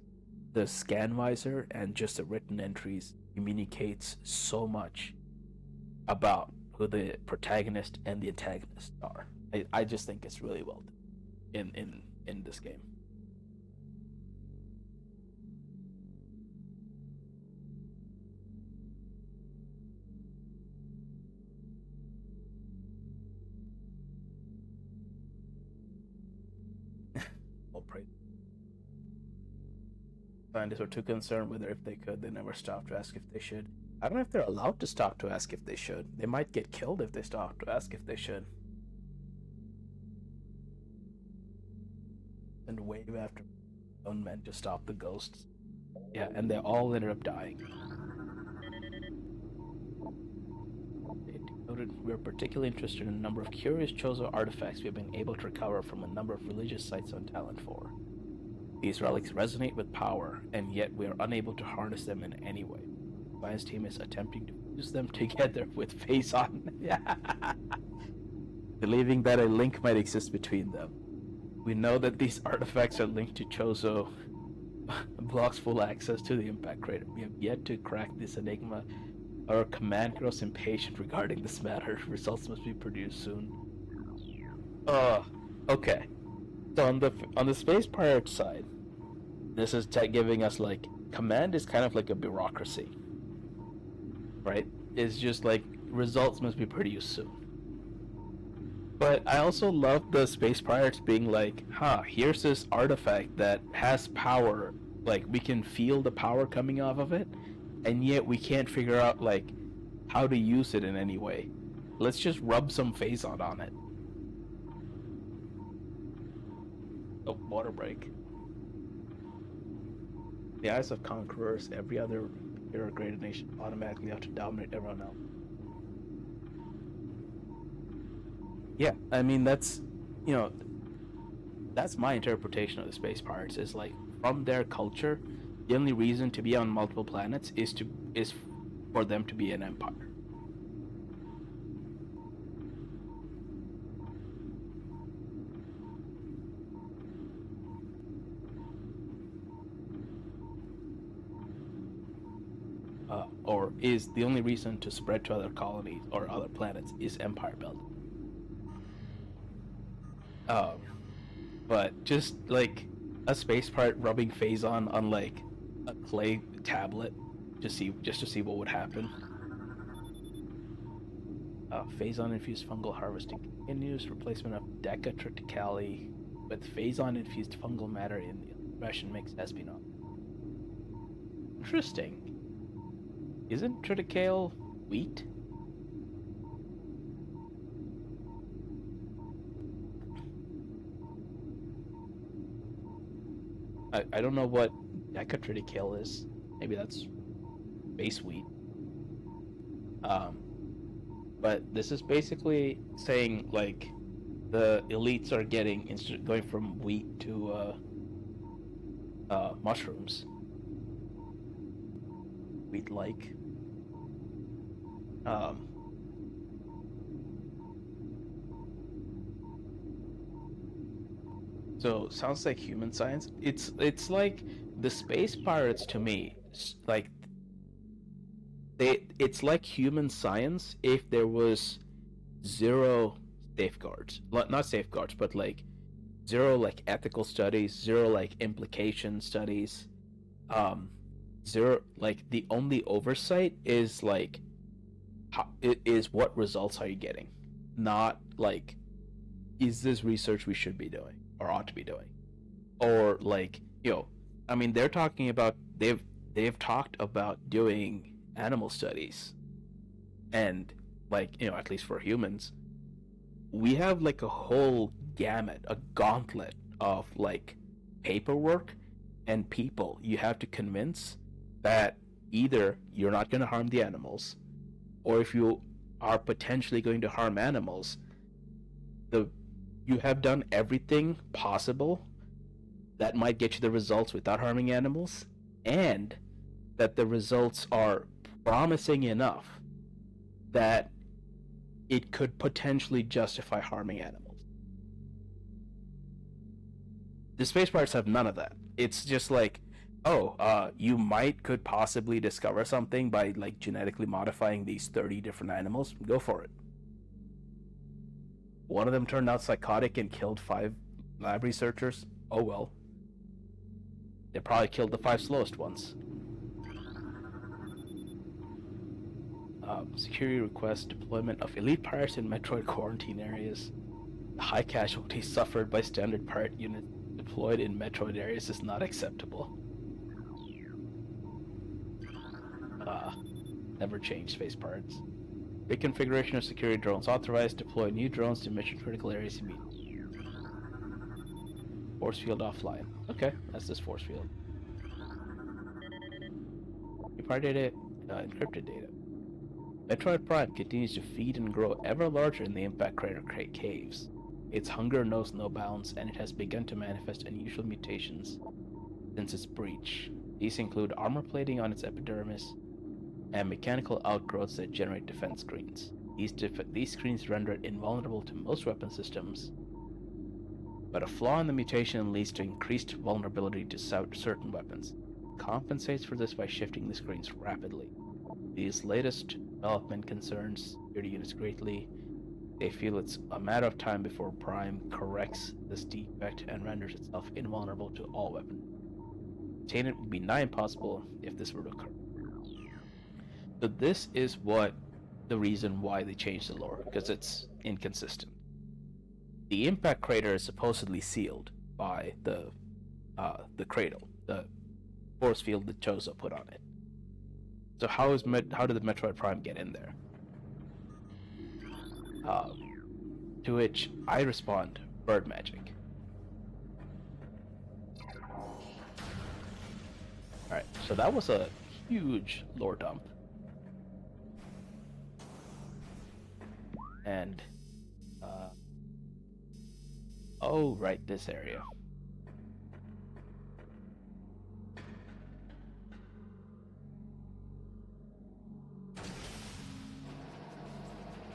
the scan visor and just the written entries communicates so much about who the protagonist and the antagonist are. I just think it's really well done in this game. Scientists were too concerned whether if they could, they never stopped to ask if they should. I don't know if they're allowed to stop to ask if they should. They might get killed if they stop to ask if they should. And wave after own men to stop the ghosts. Yeah, and they all ended up dying. We're particularly interested in a number of curious Chozo artifacts we have been able to recover from a number of religious sites on Talon 4. These relics resonate with power, and yet we are unable to harness them in any way. The science team is attempting to fuse them together with face-on, believing that a link might exist between them. We know that these artifacts are linked to Chozo, blocks full access to the impact crater. We have yet to crack this enigma. Our command grows impatient regarding this matter. Results must be produced soon. Okay. So on the space pirate side, This is tech giving us like command is kind of like a bureaucracy, right? It's just like results must be produced soon. But I also love the space pirates being like, here's this artifact that has power. Like, we can feel the power coming off of it, and yet we can't figure out, like, how to use it in any way. Let's just rub some phazon on it. Oh, water break. The eyes of conquerors, every other hero graded nation automatically have to dominate everyone else. Yeah, I mean that's, you know, that's my interpretation of the space pirates. Is like from their culture, the only reason to be on multiple planets is for them to be an empire. Or is the only reason to spread to other colonies or other planets is empire building. Um, but just like a space pirate rubbing phazon on like a clay tablet, just to see what would happen. Phazon infused fungal harvesting continues. Replacement of Deca triticale with phazon infused fungal matter in the impression makes espinal. Interesting. Isn't triticale wheat? I don't know what Deca triticale is. Maybe that's base wheat. But this is basically saying like the elites are going from wheat to mushrooms. Wheat-like. So sounds like human science. It's like the space pirates to me. Like it's like human science if there was zero safeguards, not safeguards, but like zero like ethical studies, zero like implication studies, zero like the only oversight is like it is what results are you getting, not like is this research we should be doing or ought to be doing, or like I mean they're talking about they've talked about doing animal studies, and like at least for humans we have like a whole a gauntlet of like paperwork and people you have to convince that either you're not going to harm the animals, or if you are potentially going to harm animals, you have done everything possible that might get you the results without harming animals, and that the results are promising enough that it could potentially justify harming animals. The space pirates have none of that. It's just like, you could possibly discover something by like genetically modifying these 30 different animals. Go for it. One of them turned out psychotic and killed 5 lab researchers. Oh well. They probably killed the 5 slowest ones. Security request deployment of elite pirates in Metroid quarantine areas. The high casualties suffered by standard pirate units deployed in Metroid areas is not acceptable. Never change space pirates. Reconfiguration of security drones authorized. Deploy new drones to mission critical areas immediately. Force field offline. Okay, that's this force field. Pirate data, encrypted data. Metroid Prime continues to feed and grow ever larger in the Impact Crater caves. Its hunger knows no bounds, and it has begun to manifest unusual mutations since its breach. These include armor plating on its epidermis and mechanical outgrowths that generate defense screens. These screens render it invulnerable to most weapon systems, but a flaw in the mutation leads to increased vulnerability to certain weapons. It compensates for this by shifting the screens rapidly. These latest development concerns security units greatly. They feel it's a matter of time before Prime corrects this defect and renders itself invulnerable to all weapons. attain it would be nigh impossible if this were to occur. So this is the reason why they changed the lore, because it's inconsistent. The impact crater is supposedly sealed by the cradle, the force field that Chozo put on it. So how did the Metroid Prime get in there? To which I respond, bird magic. Alright, so that was a huge lore dump. And, oh, right, this area.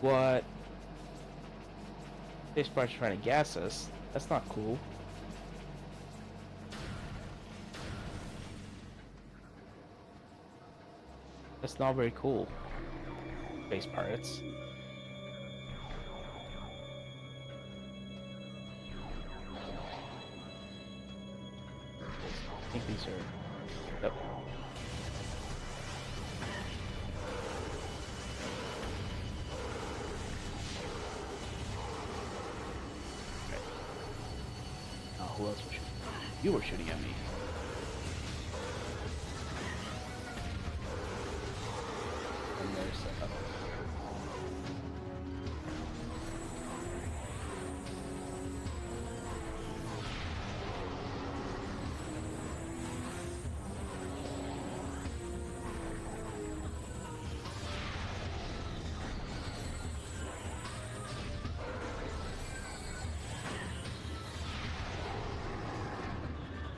What? This part's trying to gas us. That's not cool. That's not very cool. Space pirates. I think these are... Yep. Okay. Who else was shooting? You were shooting at me. And there's...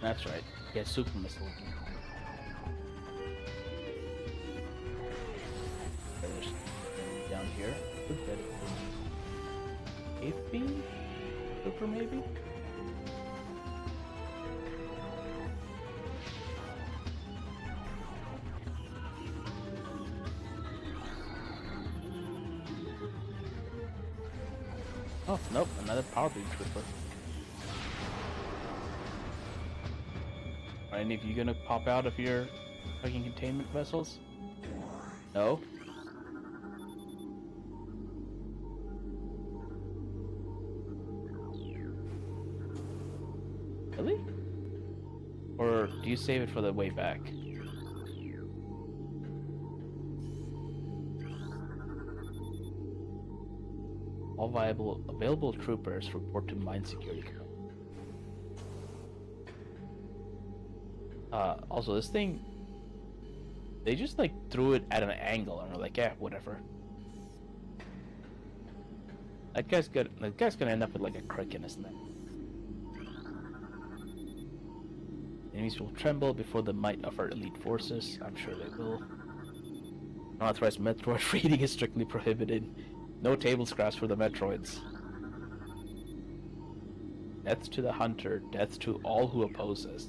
That's right. Yeah, super missile. There's down here. Look at it. Eighth beam? Super maybe? Oh, nope, another power beam trooper. Are any of you gonna pop out of your fucking containment vessels? No? Really? Or do you save it for the way back? All available troopers report to mine security command. Also, this thing, they just like threw it at an angle and were like, yeah, whatever. That guy's gonna end up with like a crick in his neck. Enemies will tremble before the might of our elite forces. I'm sure they will. Unauthorized Metroid reading is strictly prohibited. No table scraps for the Metroids. Death to the hunter, death to all who oppose us.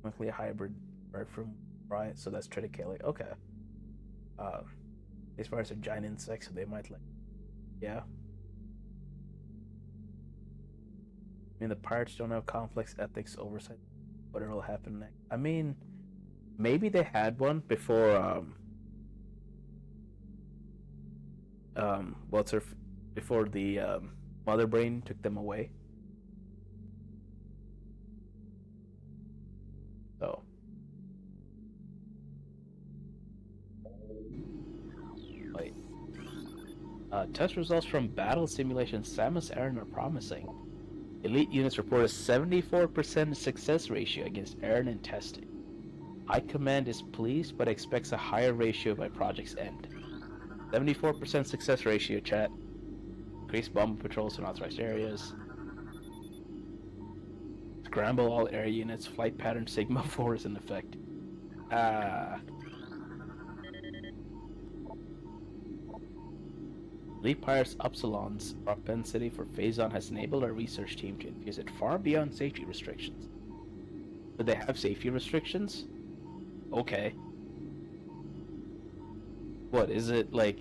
Monthly hybrid right from Riot, so that's Triticale. Okay. As far as a giant insect, so they might like, yeah. I mean, the pirates don't have complex ethics oversight. Whatever will happen next. I mean, maybe they had one before. Before the Mother Brain took them away. So. Wait. Test results from battle simulation Samus Aran are promising. Elite units report a 74% success ratio against Aran in testing. High Command is pleased but expects a higher ratio by project's end. 74% success ratio, chat. Increased bomb patrols in authorized areas. Scramble all area units. Flight pattern Sigma 4 is in effect. Elite Pirates Upsilon's propensity for phase-on has enabled our research team to infuse it far beyond safety restrictions. But they have safety restrictions? Okay. What, is it like...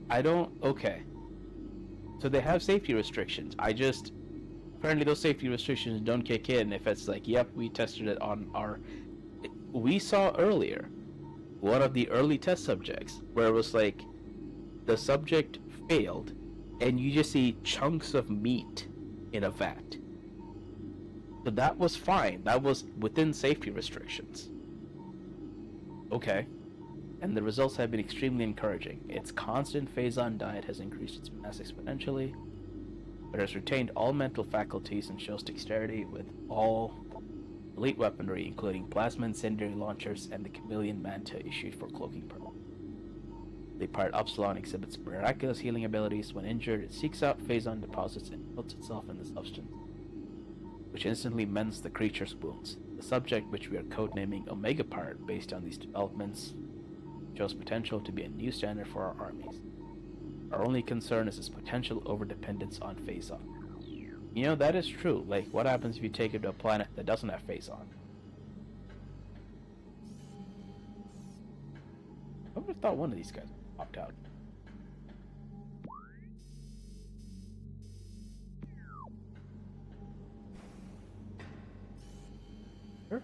I don't... Okay. So they have safety restrictions. Apparently those safety restrictions don't kick in if it's like, yep, we tested it on our... We saw earlier one of the early test subjects where it was like the subject failed and you just see chunks of meat in a vat. So that was fine. That was within safety restrictions. Okay. And the results have been extremely encouraging. Its constant phase-on diet has increased its mass exponentially, but has retained all mental faculties and shows dexterity with all elite weaponry, including plasma incendiary launchers and the chameleon manta issued for cloaking purposes. The part Upsilon exhibits miraculous healing abilities. When injured, it seeks out phase-on deposits and puts itself in the substance, which instantly mends the creature's wounds. The subject, which we are codenaming Omega Part based on these developments, shows potential to be a new standard for our armies. Our only concern is its potential overdependence on phase-on. You know, that is true. Like, what happens if you take it to a planet that doesn't have phase-on? I would have thought one of these guys popped out. Sure.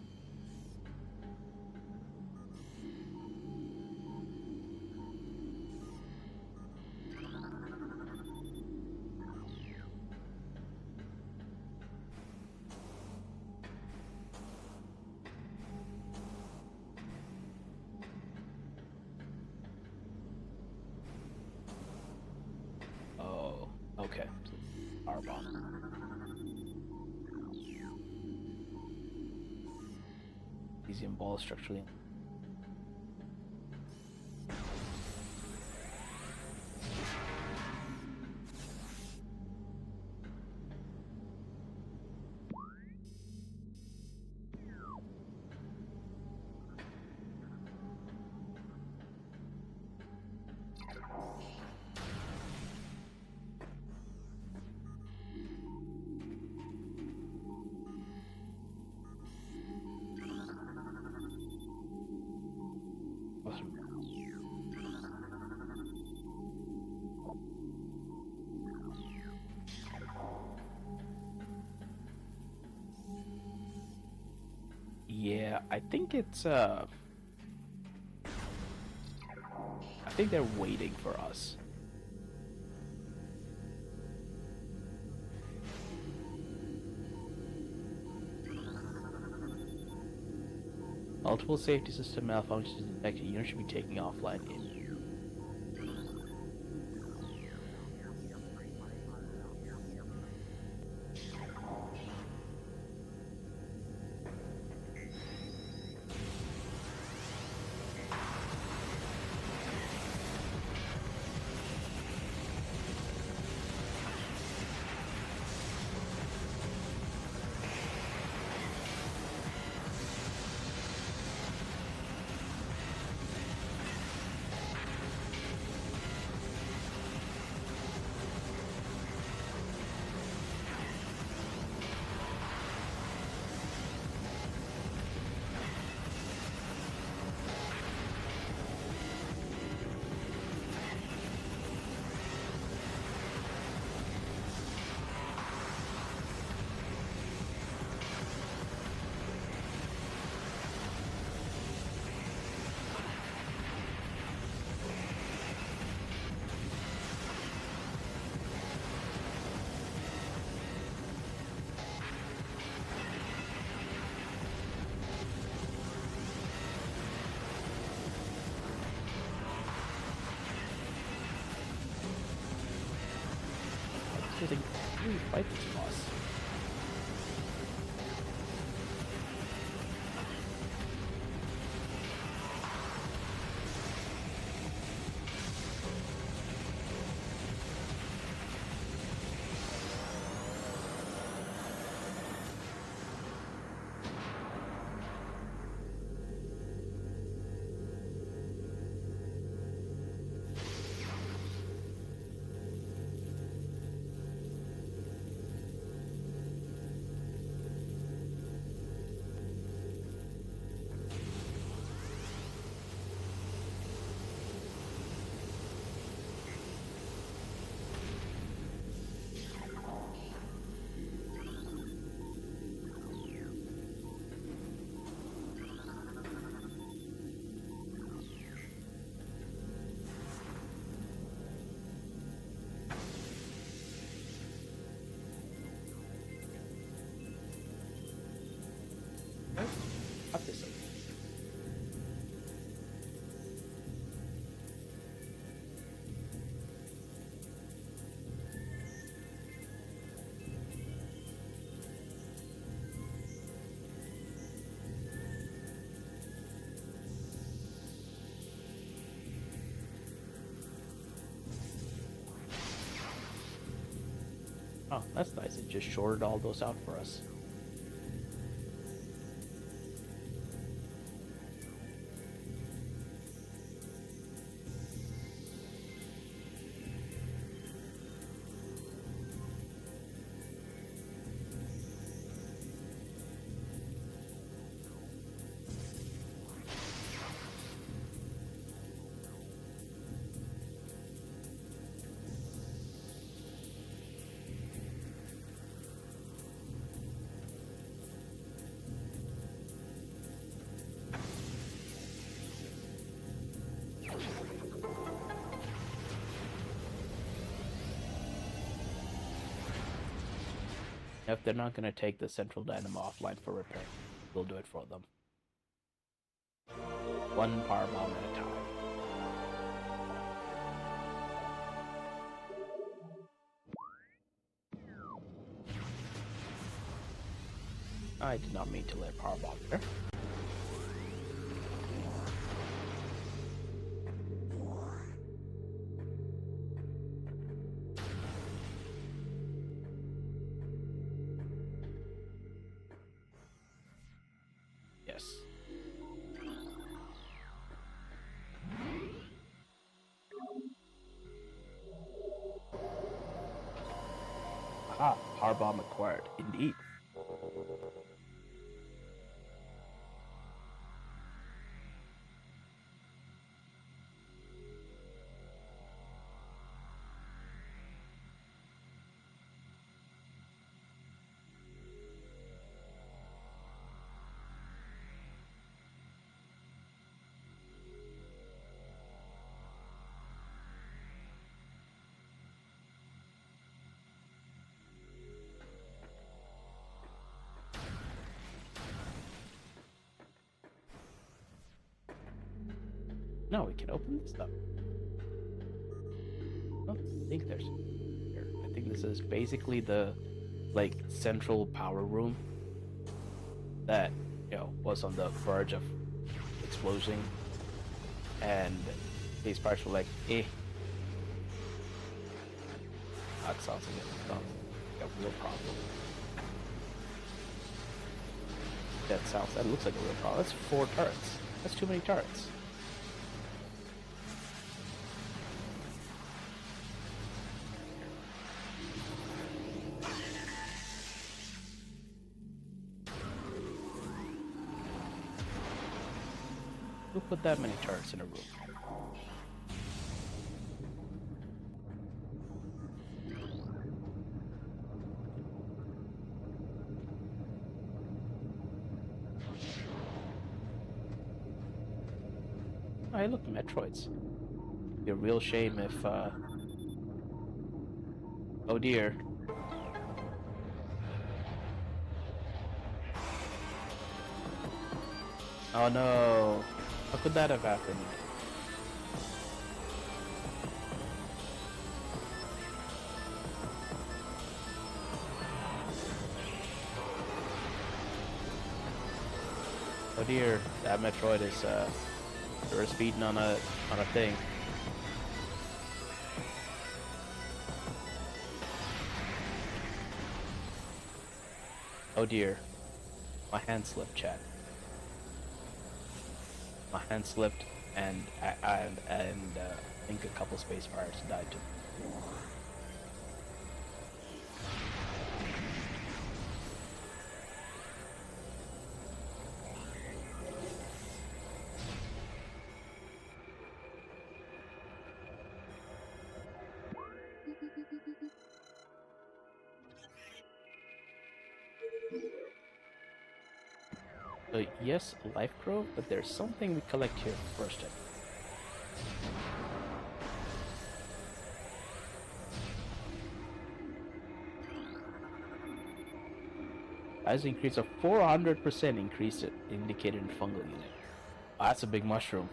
Oh, okay. Power bomb. Magnesium ball structurally. Yeah, I think I think they're waiting for us. Multiple safety system malfunctions detected. Unit should be taken offline in. I think we fight this boss. Oh, that's nice. It just shorted all those out for us. If they're not going to take the central dynamo offline for repair, we'll do it for them. One power bomb at a time. I did not mean to let power bomb there. Yes. Aha, power bomb acquired. Indeed. No, we can open this up. I don't think there's here. I think this is basically the like central power room that was on the verge of exploding, and these parts were like, eh. That sounds like a real problem. That looks like a real problem. That's 4 turrets. That's too many turrets. Who put that many turrets in a room? Oh, hey, look, Metroids. It'd be a real shame if, oh dear. Oh no. How could that have happened? Oh dear, that Metroid is feeding on a thing. Oh dear, my hand slipped, chat. My hand slipped, and I think a couple space fires died too. So yes, life growth, but there's something we collect here first. As increase of 400% increase indicated in fungal unit. Oh, that's a big mushroom.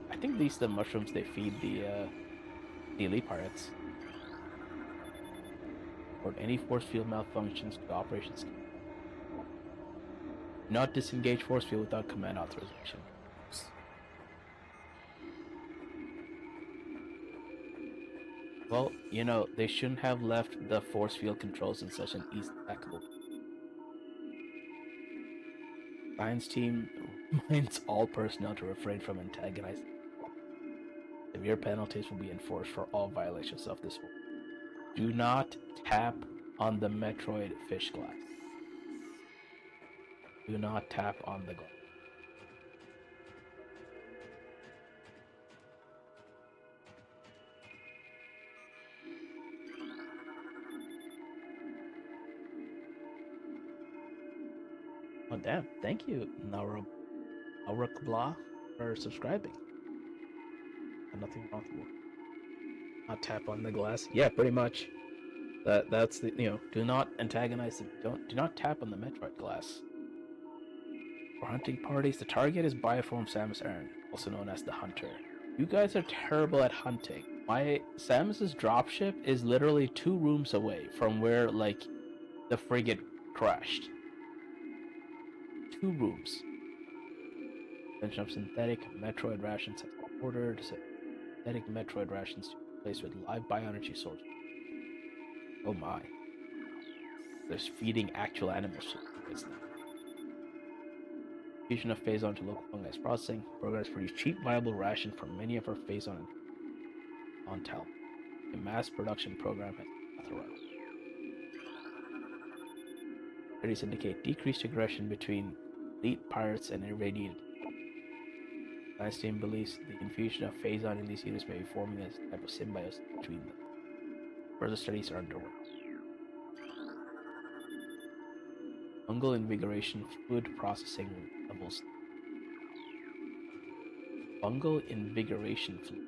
I think these are the mushrooms they feed the elite pirates. Or any force field malfunctions to operations. Not disengage force field without command authorization. Well, you know, they shouldn't have left the force field controls in such an easy hackable. Science team reminds all personnel to refrain from antagonizing. Severe penalties will be enforced for all violations of this order. Do not tap on the Metroid fish glass. Do not tap on the glass. Oh damn! Thank you, Blah, for subscribing. And nothing wrong with it. Not tap on the glass. Yeah, pretty much. That's the do not antagonize them. Do not tap on the Metroid glass. For hunting parties, the target is Bioform Samus Aran, also known as the Hunter. You guys are terrible at hunting. My Samus's dropship is literally 2 rooms away from where like the frigate crashed. 2 rooms. Mention of synthetic Metroid rations has been ordered. Synthetic Metroid rations to be replaced with live bioenergy sources. Oh my. There's feeding actual animals to now. Fusion of Phazon to local fungi processing. Programs produce cheap, viable ration for many of our Phazon on Tal. A mass production program has been authorized. Studies indicate decreased aggression between elite pirates and irradiated. Science team believes the infusion of Phazon in these units may be forming a type of symbiosis between them. Further studies are underway. Fungal invigoration fluid processing levels. Fungal invigoration fluid.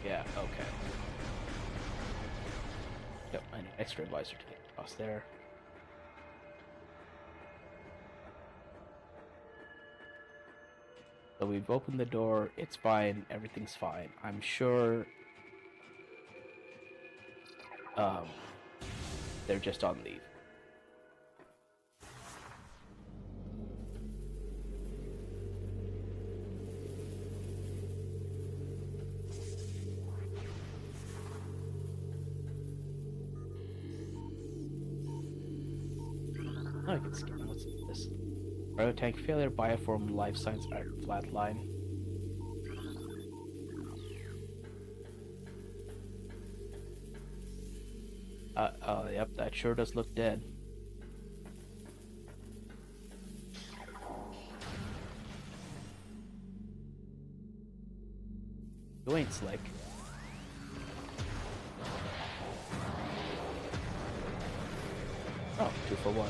Yeah, okay. Yep, I need an extra advisor to get across there. So we've opened the door, it's fine, everything's fine. I'm sure they're just on leave. Oh, I can scan. What's this? Cryo tank failure, bioform life science flatline. Yep, that sure does look dead. You ain't slick. Oh, 2 for 1.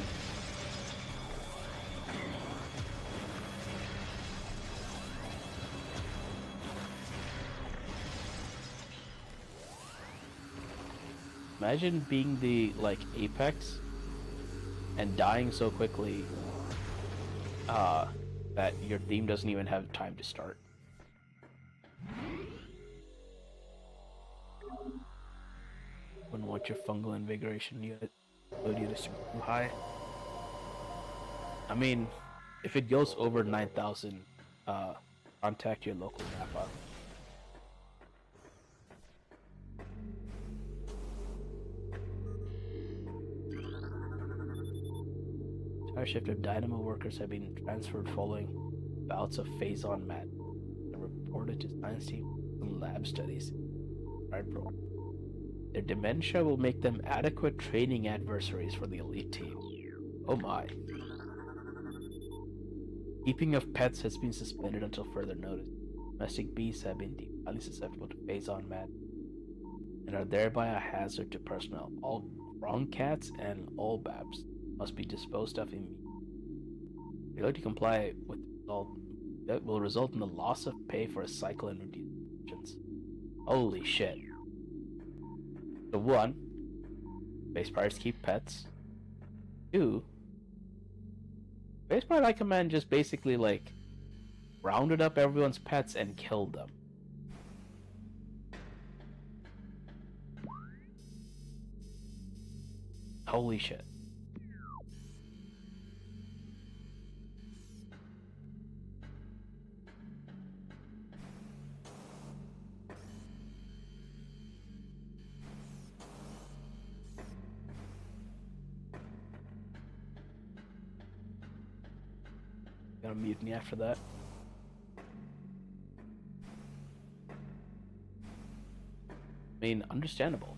Imagine being the, like, apex and dying so quickly that your team doesn't even have time to start. Wouldn't want your fungal invigoration unit units to be too high. I mean, if it goes over 9,000, contact your local Napa. Our shift of Dynamo workers have been transferred following bouts of phase-on mat and reported to science team in lab studies. Their dementia will make them adequate training adversaries for the elite team. Oh my. Keeping of pets has been suspended until further notice. Domestic beasts have been deemed highly susceptible to phase-on mat and are thereby a hazard to personnel. All wrong cats and all babs must be disposed of immediately. Failure to comply with the result that will result in the loss of pay for a cycle and reductions. Holy shit. So one, Space Pirates keep pets. Two, Space Pirate High Command just basically like rounded up everyone's pets and killed them. Holy shit. Gonna mutiny after that. I mean, understandable.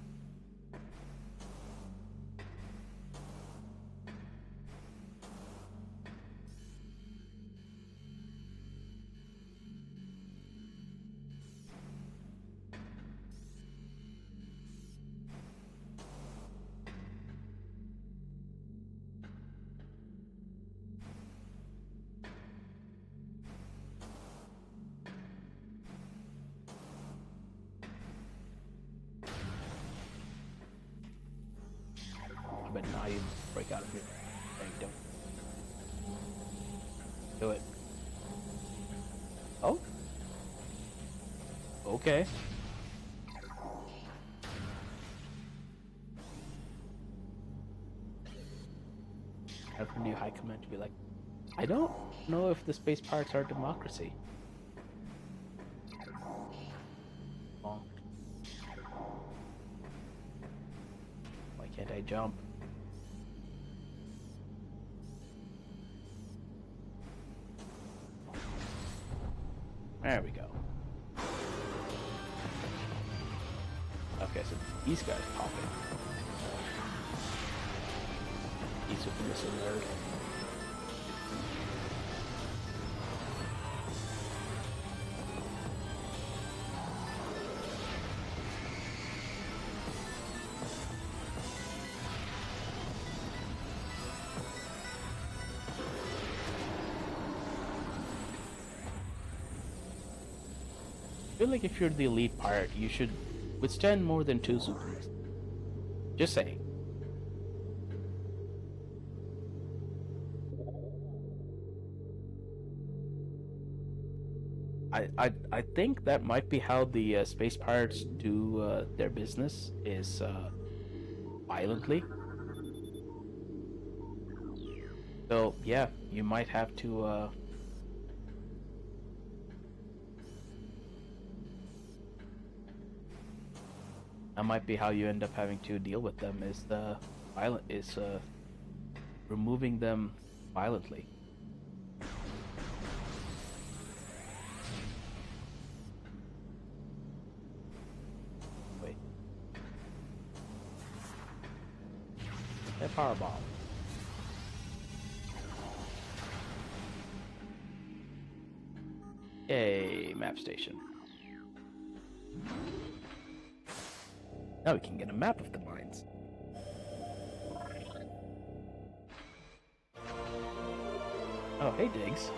I bet now you break out of here. Don't do it. Oh? Okay. Have a new high command to be like, I don't know if the space pirates are a democracy. Oh. Why can't I jump? There we go. Okay, so these guys popping. He's with the missile nerd. I feel like if you're the elite pirate, you should withstand more than 2 super missiles. Just saying. I think that might be how the space pirates do their business is violently. So yeah, you might have to. That might be how you end up having to deal with them. Is the violent is removing them violently. Wait. A power bomb. Yay, map station. Now we can get a map of the mines. Oh, hey, Diggs.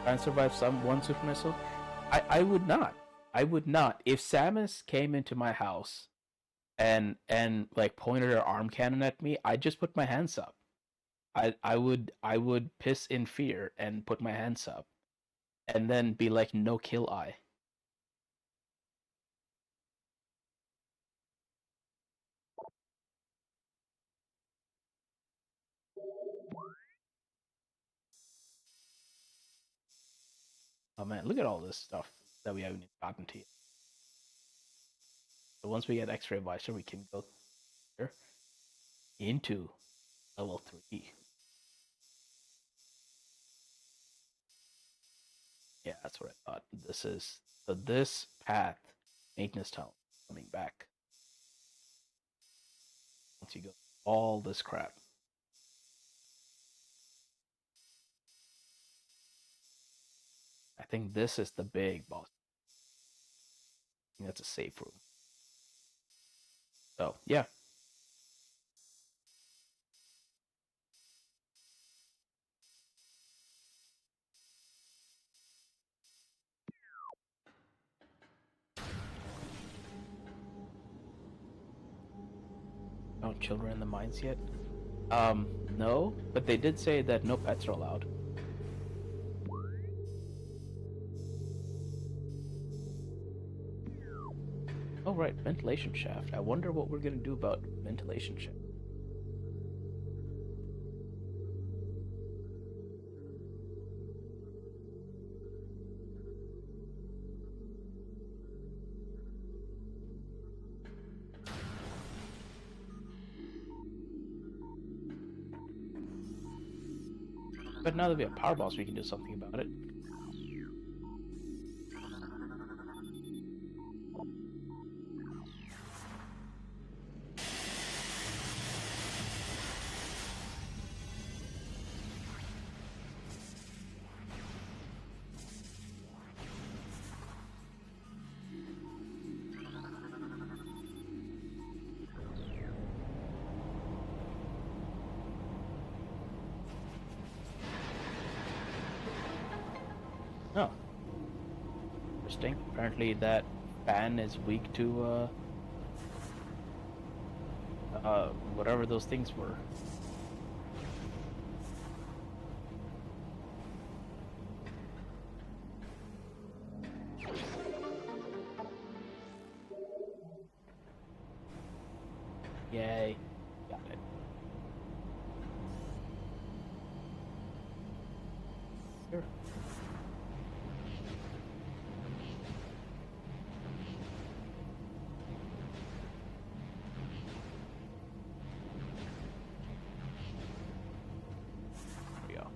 Try and survive one super missile? I would not. I would not. If Samus came into my house and like pointed her arm cannon at me, I'd just put my hands up. I would piss in fear and put my hands up, and then be like, no kill I. Oh man, look at all this stuff that we haven't gotten to yet. So once we get X-ray visor, we can go here into level 3. Yeah, that's what I thought. This is so this path, maintenance tunnel, coming back. Once you go all this crap. I think this is the big boss. I think that's a safe room. So yeah. No children in the mines yet? No, but they did say that no pets are allowed. Oh right, ventilation shaft. I wonder what we're gonna do about ventilation shaft. But now that we have power balls, we can do something about it. Oh, interesting. Apparently that fan is weak to whatever those things were. Yay. Got it. Sure. There we go.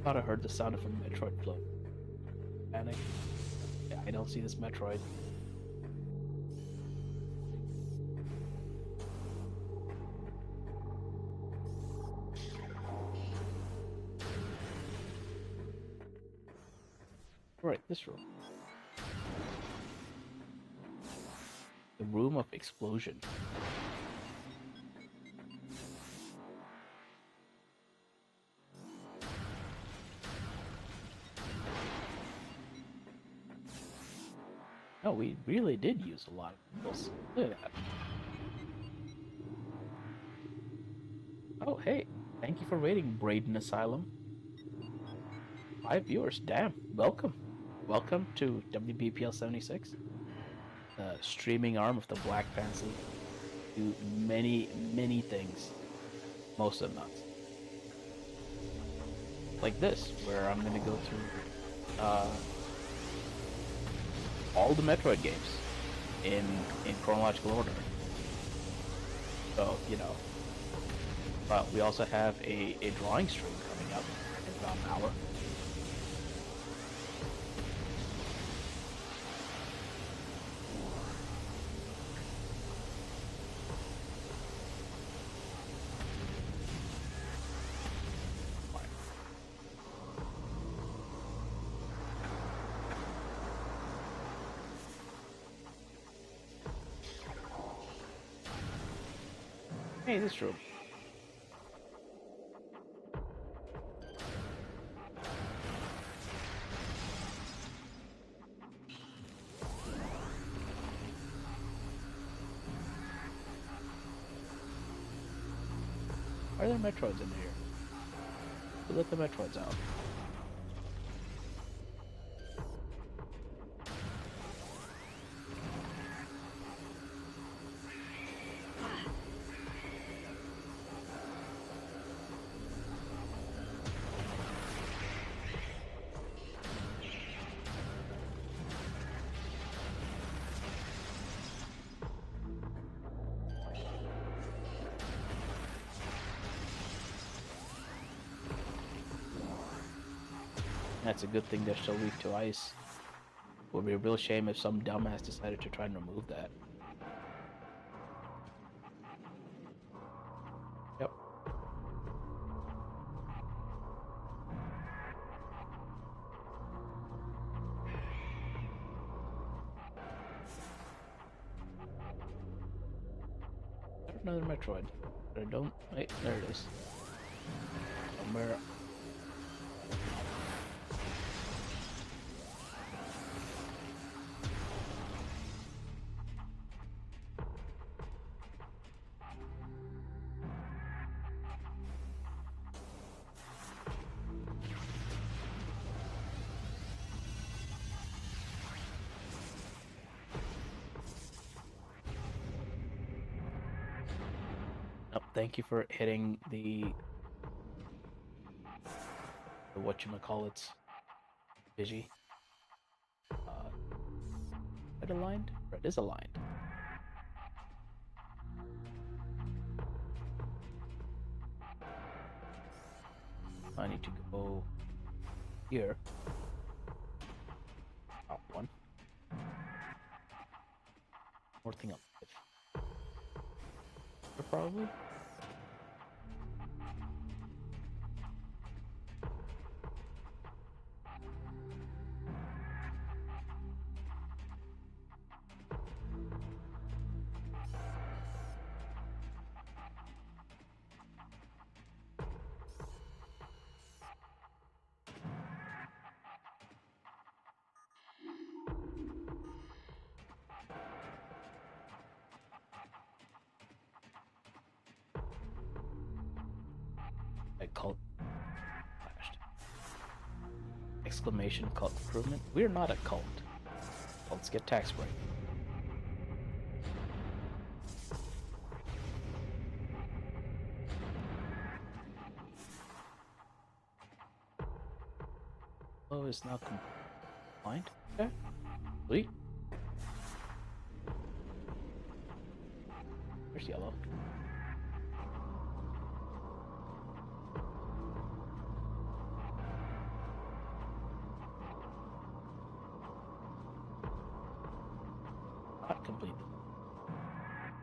Thought I heard the sound of a Metroid float. Panic. Yeah, I don't see this Metroid. Right, this room. The room of explosion. No, we really did use a lot of those. Look at that. Oh, hey. Thank you for rating Braden Asylum. 5 viewers. Damn. Welcome. Welcome to WBPL 76. The streaming arm of the Black Pants League. Do many, many things. Most of them nuts. Like this, where I'm gonna go through all the Metroid games in chronological order. So, you know. But we also have a drawing stream coming up in about an hour. Hey, this room. Are there Metroids in here? Who let the Metroids out? That's a good thing they're still weak to ice. Would be a real shame if some dumbass decided to try and remove that. Yep. Another Metroid. But I don't. Wait, there it is. Somewhere. Oh, thank you for hitting the whatchamacallits. Vigi. Red aligned? Red is aligned. I need to go here. Top one. More thing up. Probably. I cult flashed. Exclamation cult improvement. We're not a cult. Cults get tax break. Oh, is now compliant. Okay. Sweet. Where's yellow? Not complete.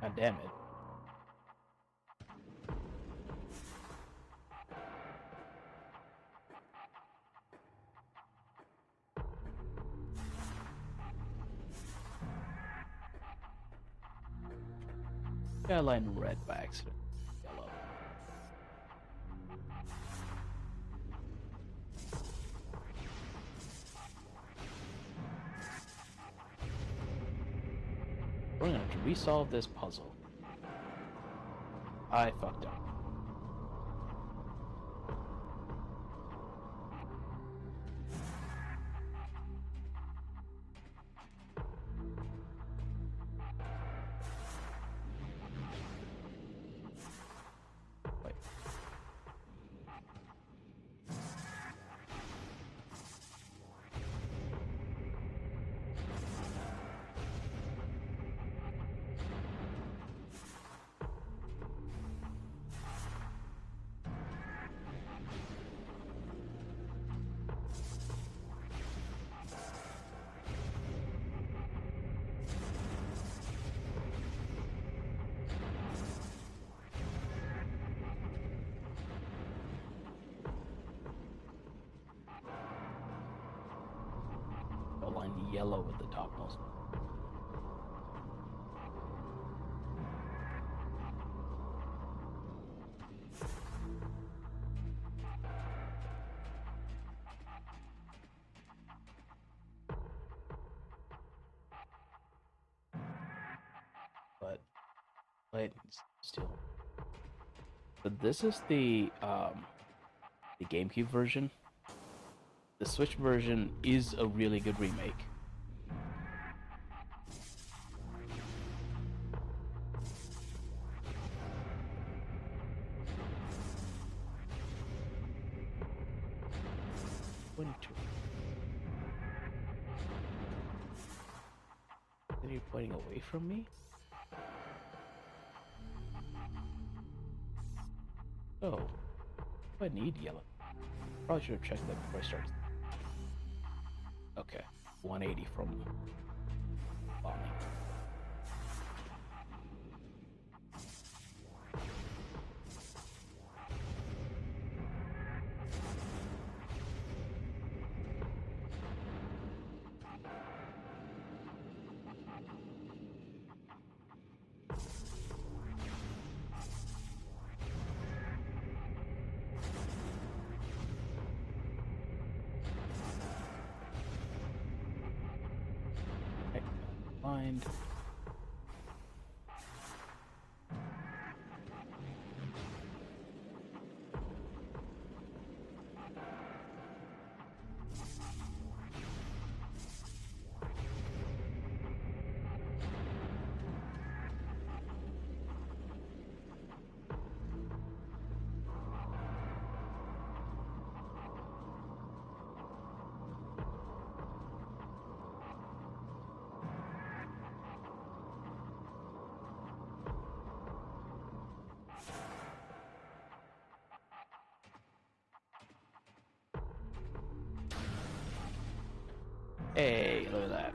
God damn it. I aligned red by accident. Yellow. We're gonna have to resolve this puzzle. I fucked up. Wait. Align yellow with the topmost. Wait, still. So this is the GameCube version. The Switch version is a really good remake. Then you're pointing away from me? Oh, I need yellow. Probably should have checked that before I started. Okay, 180 from bombing. Blind. Hey, look at that.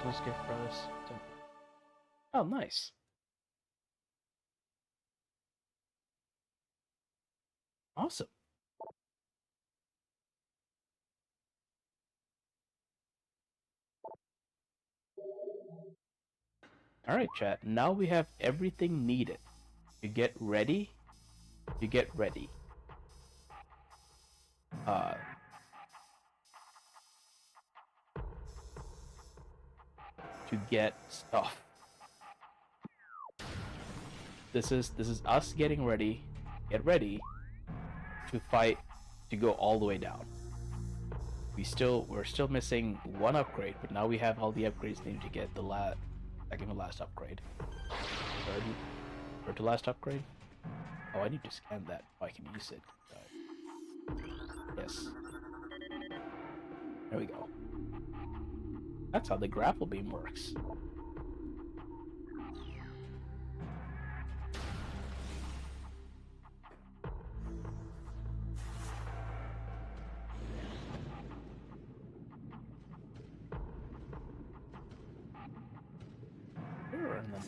Let's get froze. Oh, nice. Awesome. Alright, chat. Now we have everything needed. You get ready. You get ready. To get stuff. This is us getting ready. Get ready to fight to go all the way down. We're still missing one upgrade, but now we have all the upgrades needed to get the second to last upgrade. Third to last upgrade? Oh, I need to scan that so I can use it. Yes. There we go. That's how the grapple beam works. Sure, and then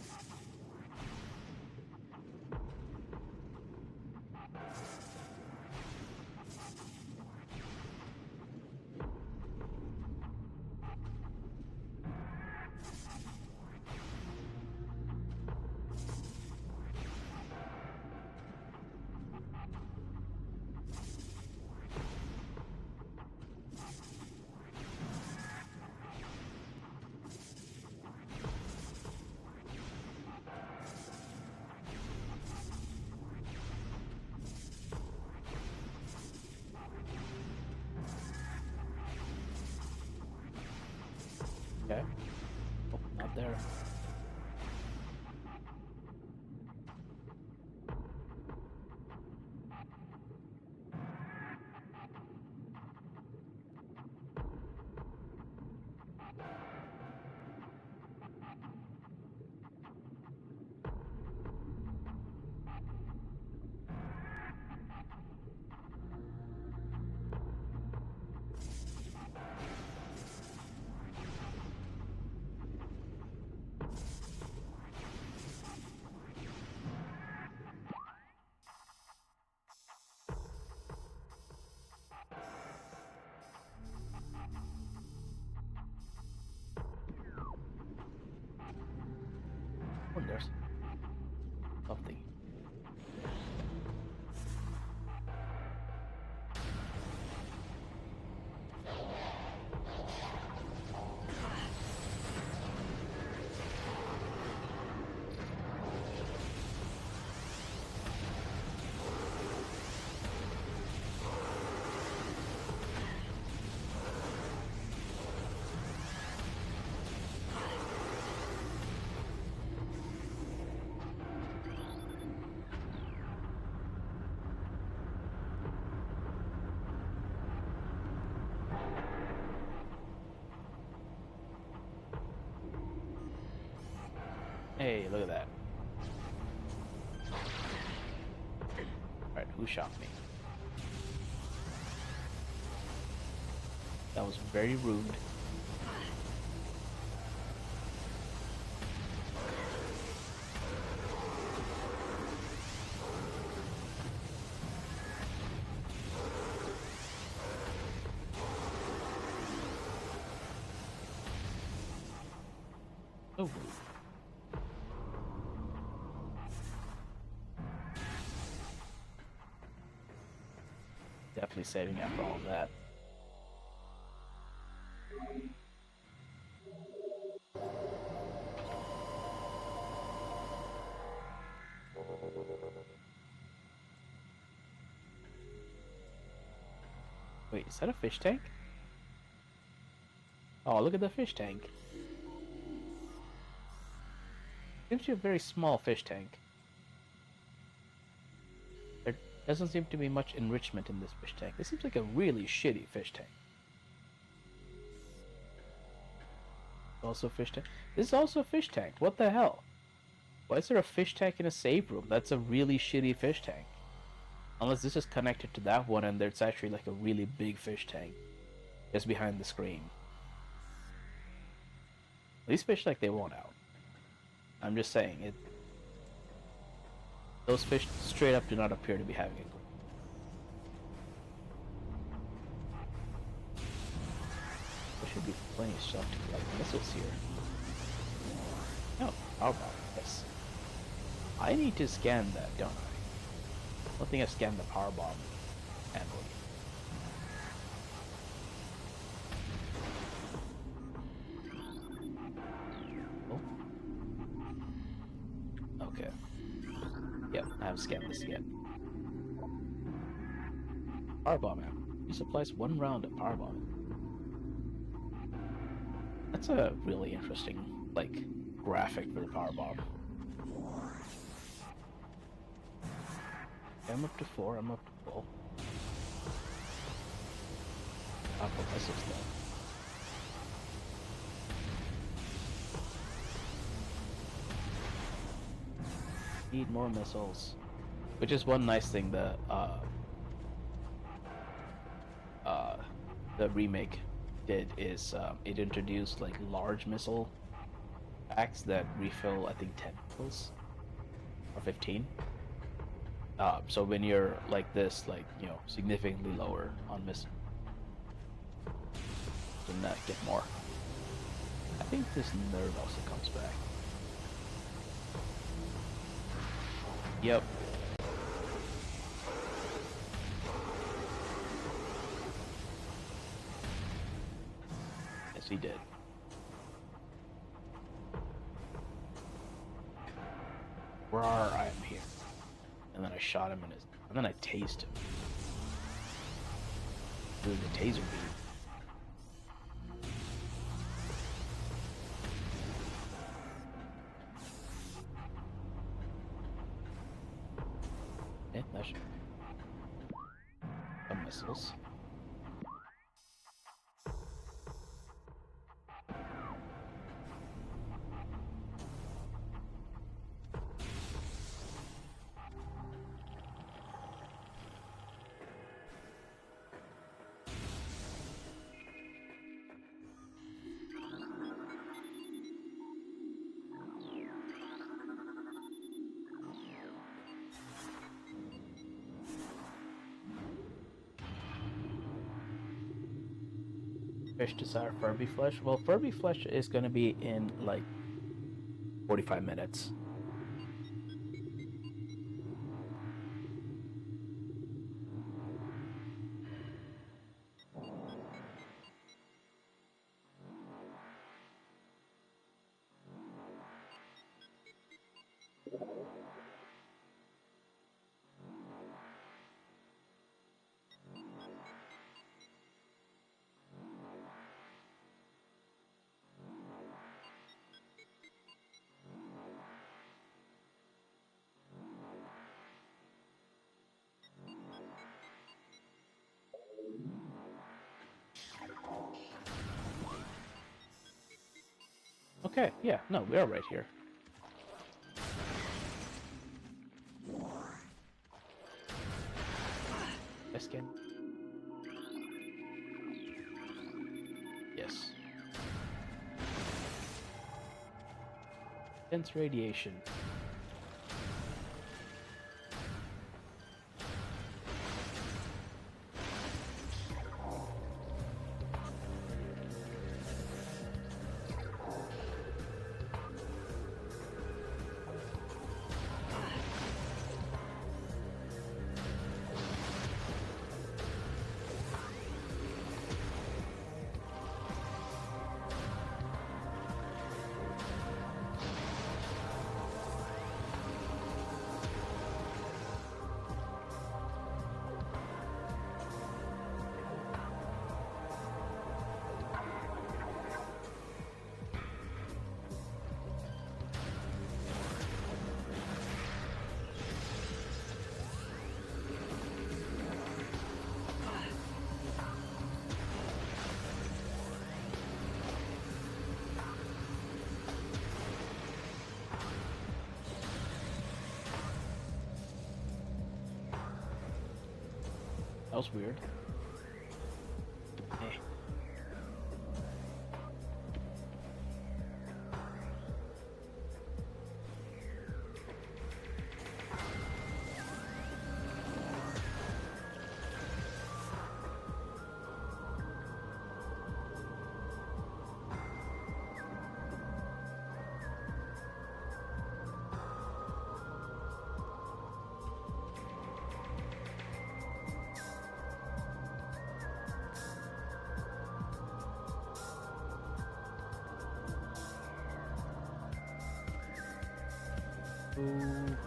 Hey, look at that. Alright, who shot me? That was very rude. Oh. Definitely saving after all of that. Wait, is that a fish tank? Oh, look at the fish tank. Seems to be a very small fish tank. There doesn't seem to be much enrichment in this fish tank. This seems like a really shitty fish tank. Also a fish tank. This is also a fish tank. What the hell? Why is there a fish tank in a save room? That's a really shitty fish tank. Unless this is connected to that one and there's actually like a really big fish tank just behind the screen. These fish like they won't out. I'm just saying it. Those fish straight up do not appear to be having a. There should be plenty of stuff to collect missiles here. No, how about this? I need to scan that, don't I? I don't think I scanned the power bomb handily. Oh. Okay. Yep, I haven't scanned this yet. Power bomb ammo. It supplies 1 round of power bomb. That's a really interesting, like, graphic for the power bomb. I'm up to 4, I'm up to full. I'll put missiles though. Need more missiles. Which is one nice thing the remake did is it introduced like large missile packs that refill I think 10 missiles or 15. So when you're like this, like, you know, significantly lower on missile, you can get more. I think this nerd also comes back. Yep. Yes, he did. Where are I am here? And then I shot him in his. And then I tased him. With the taser beam. Yeah, that should. Some missiles. Fish desire Furby flesh. Well, Furby flesh is going to be in like 45 minutes. Okay, yeah, no, we are right here. I scan. Yes. Dense radiation. That was weird. Eh. Ooh.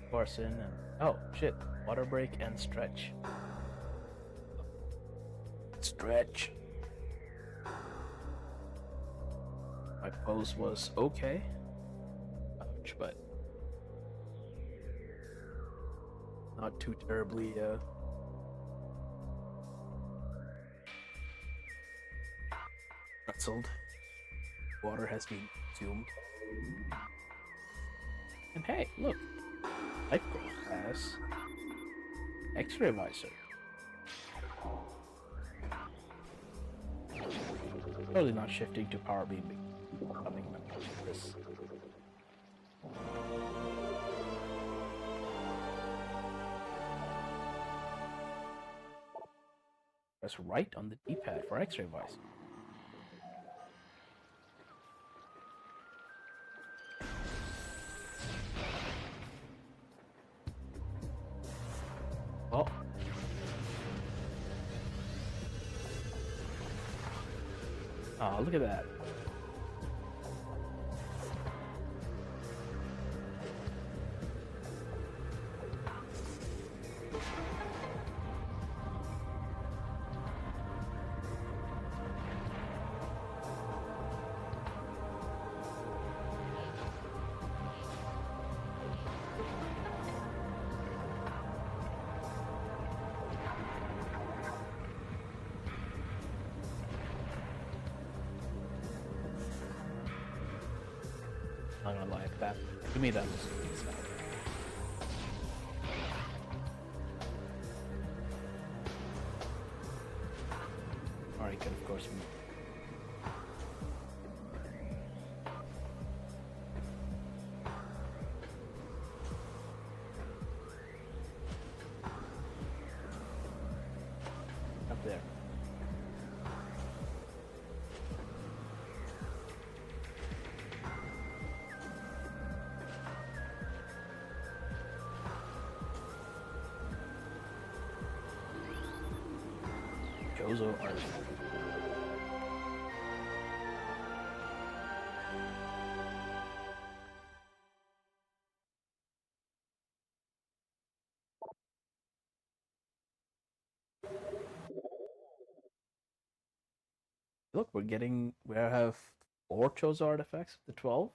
Force in and oh shit! Water break and stretch. Stretch. My pose was okay. Ouch, but not too terribly nuzzled. Water has been consumed. And hey, look! Life goal has X-ray visor. Totally not shifting to power beam becoming this. Press right on the D-pad for X-ray visor. Oh. Oh, look at that. I'm not gonna lie, that to me that was sad. or he could, of course, up there. Chozo artifact. Look, we have 4 Chozo artifacts of the 12.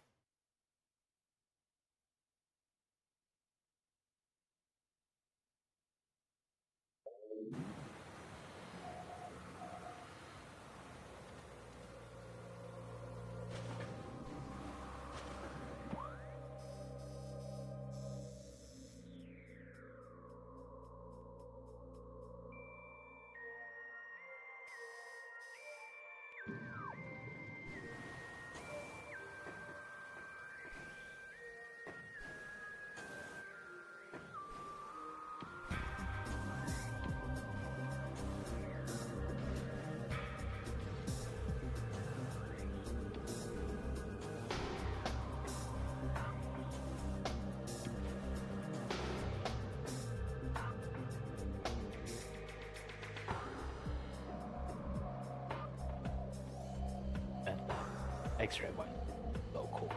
And X-ray one. So cool.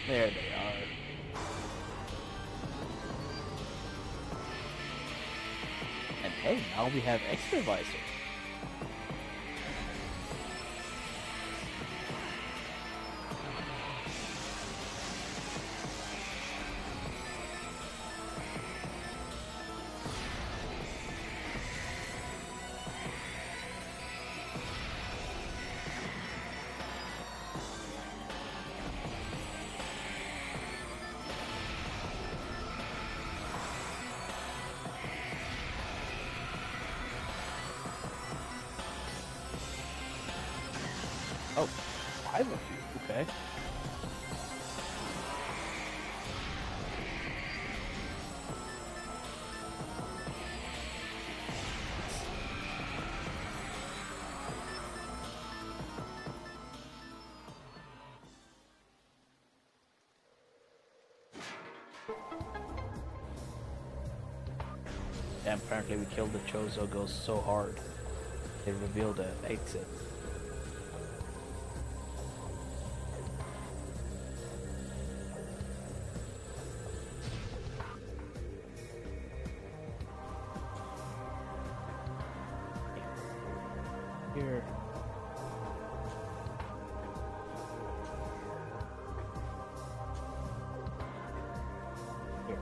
There they are. And hey, now we have X-ray visor. Oh, 5 of you. Okay. And apparently we killed the Chozo ghost so hard, they revealed an exit. Here. Here.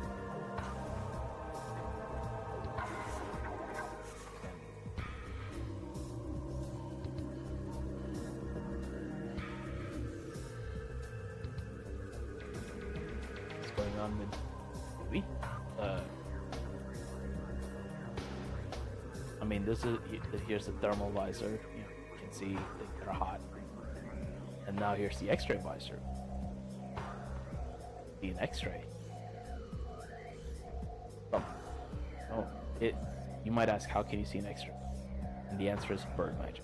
What's going on with we? I mean, this is here's the thermal visor. You can see they're hot, and now here's the X-ray visor. See an X-ray. Oh, it. You might ask, how can you see an X-ray? And the answer is bird magic.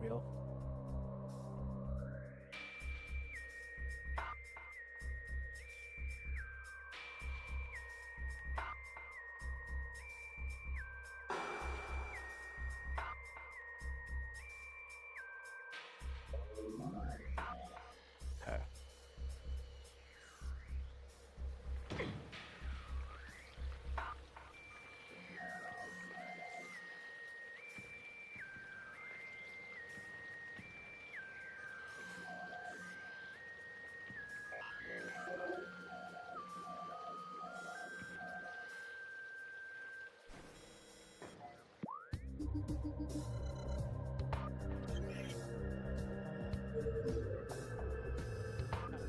Mario. Okay.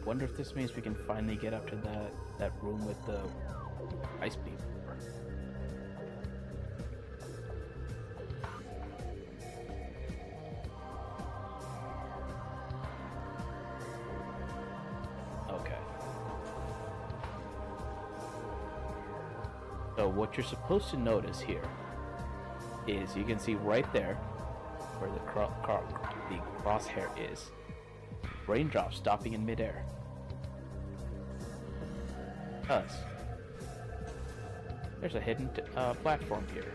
Wonder if this means we can finally get up to that room with the ice beam. Okay. So what you're supposed to notice here is you can see right there where the crosshair is, raindrops stopping in midair. Us. There's a hidden platform here.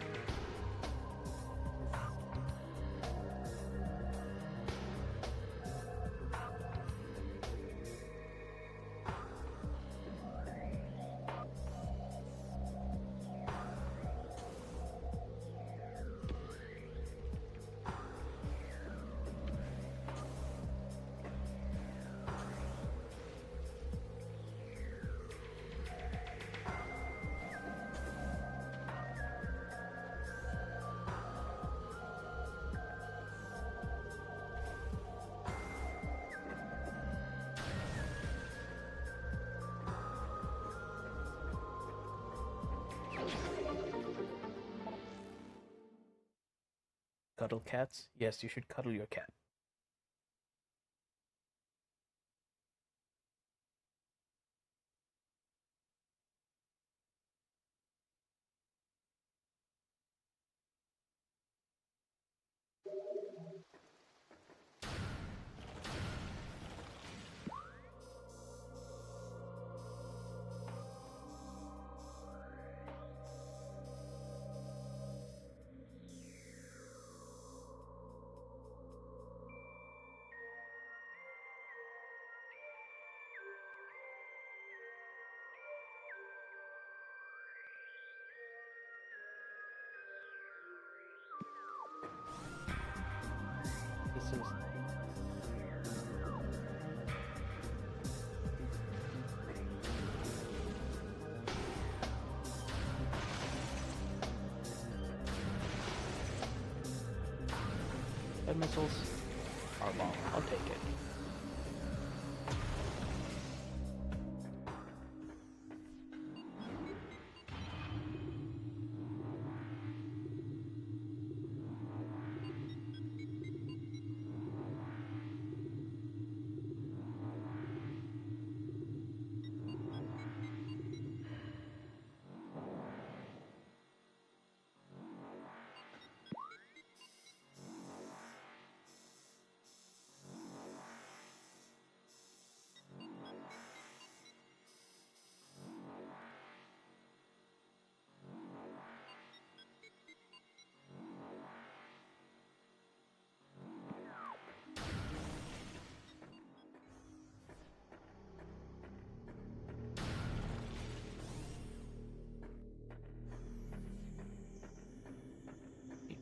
Cuddle cats? Yes, you should cuddle your cat. This is the missiles are long. I'll take it.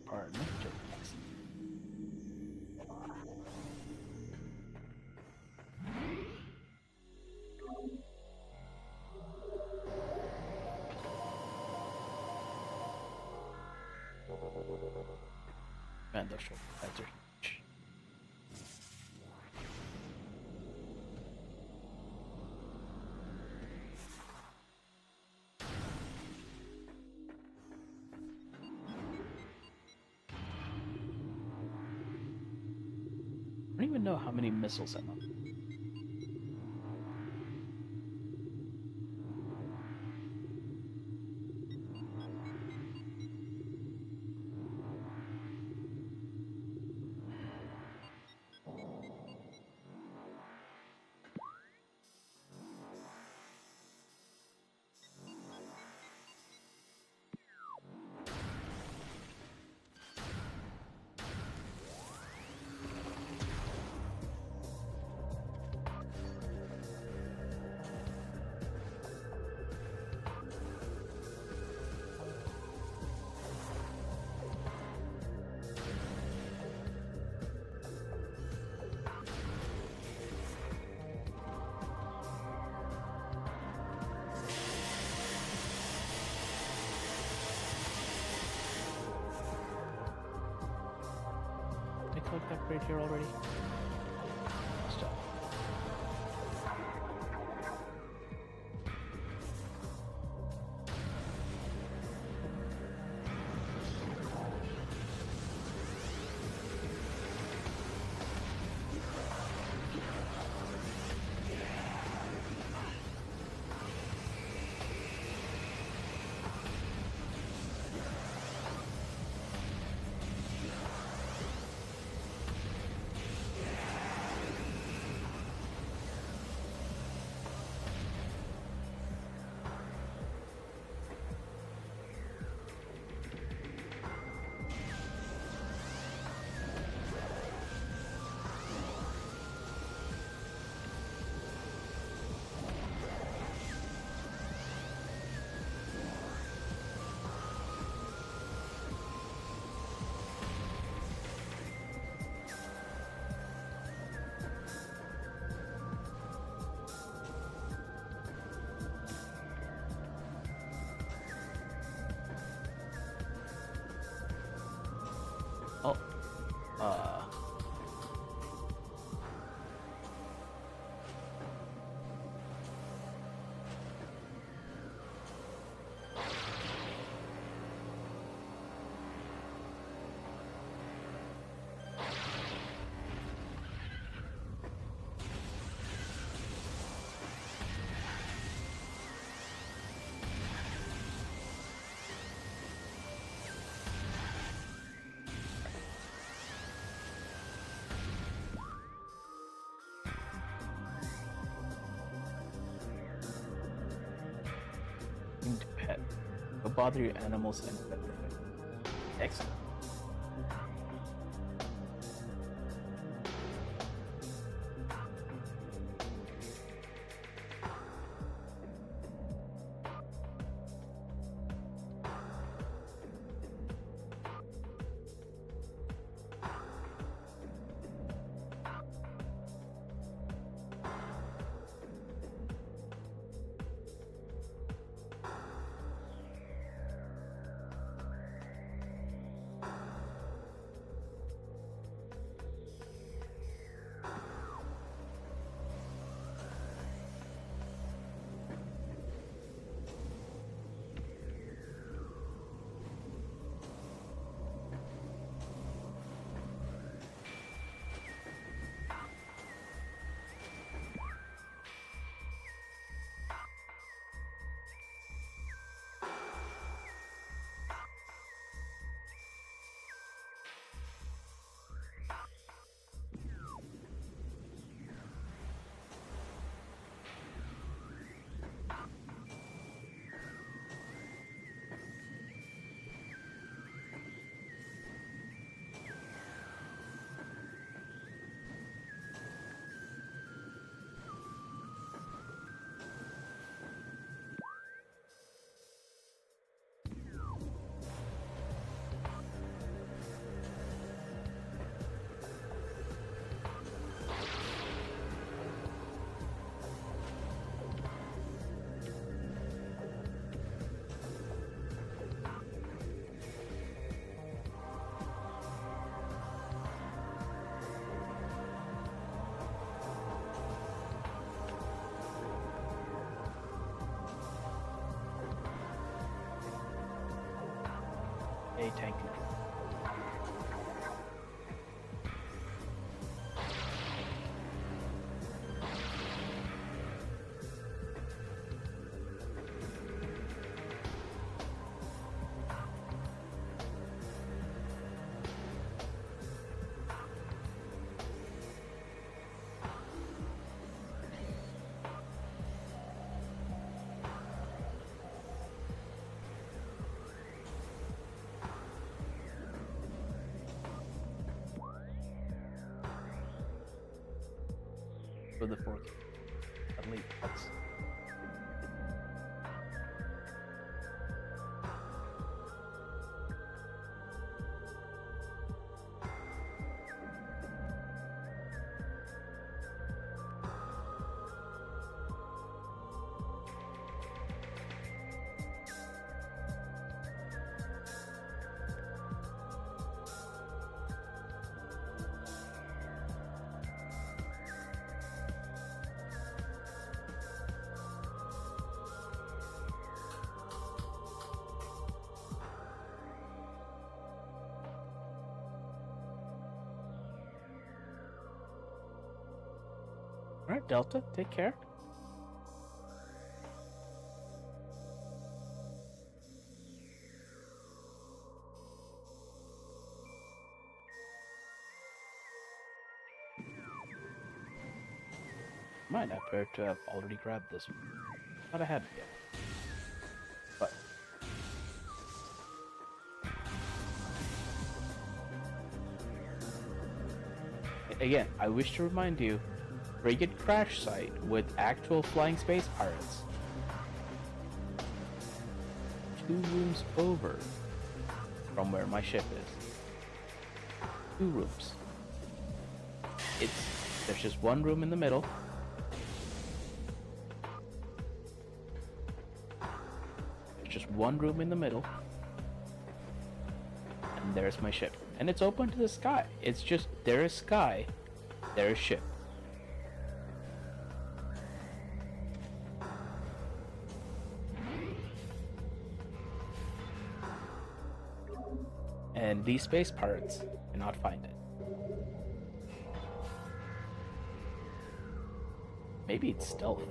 Pardon me. Man, those short heads are huge. I don't even know how many missiles I'm up. collect upgrade here already? Stop. Oh, uh, named pet. Don't bother your animals and pet perfect. Excellent. A tank control. For the fourth elite pets. Alright, Delta, take care. Might appear to have already grabbed this one. But I hadn't yet. But again, I wish to remind you, frigate crash site with actual flying space pirates. 2 rooms over from where my ship is. 2 rooms. There's just 1 room in the middle. There's just 1 room in the middle. And there's my ship. And it's open to the sky. It's just, there is sky, there is ship. And these space pirates cannot find it. Maybe it's stealth.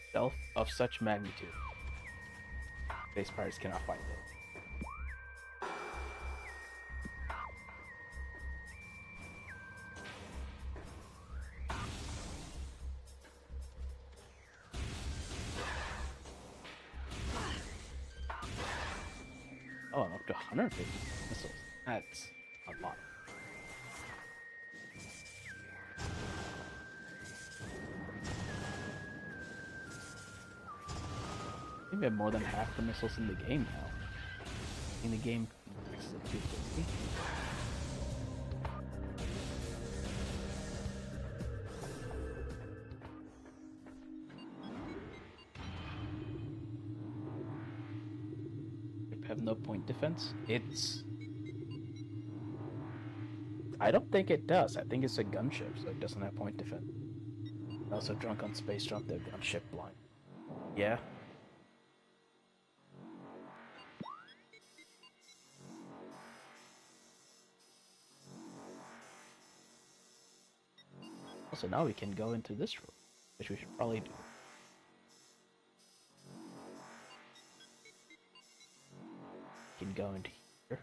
Stealth of such magnitude. Space pirates cannot find it. Oh, I'm up to 150 missiles. That's a lot. I think we have more than half the missiles in the game now. In the game, it's 250. Have no point defense. I don't think it does. I think it's a gunship, so it doesn't have point defense. Also, drunk on space jump, they're gunship blind. Yeah. Also, now we can go into this room, which we should probably do. We can go into here.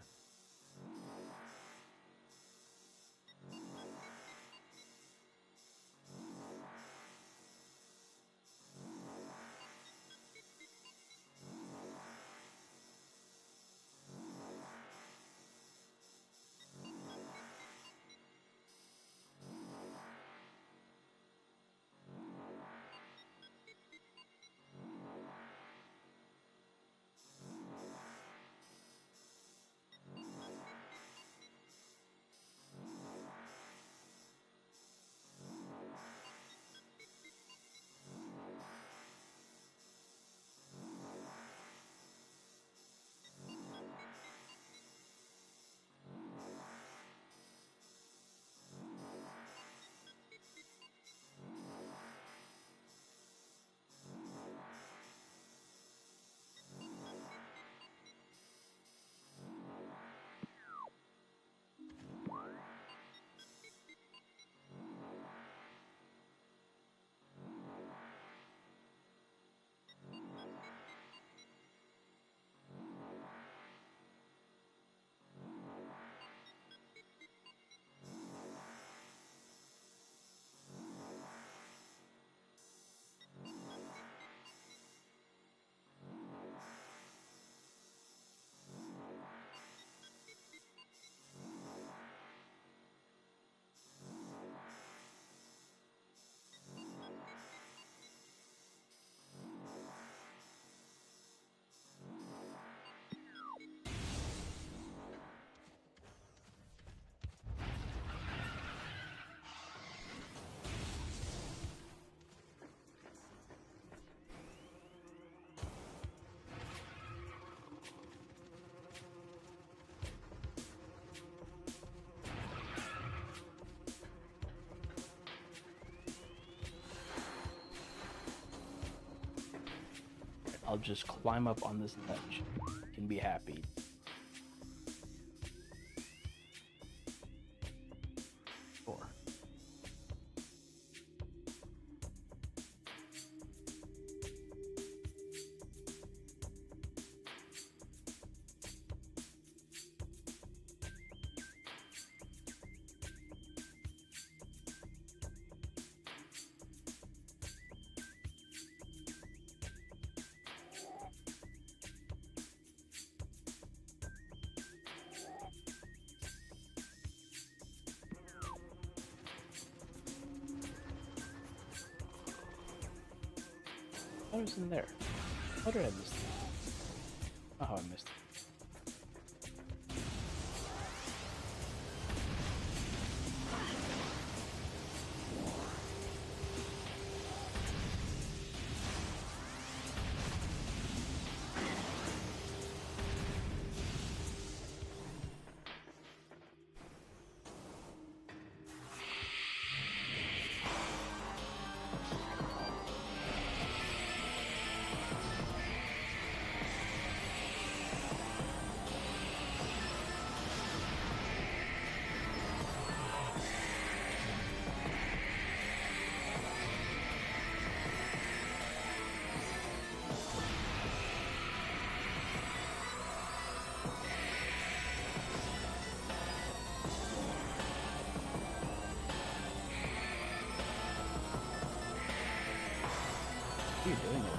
I'll just climb up on this ledge and be happy. What was in there? How did I miss it? Oh, how I missed it. What are you doing here?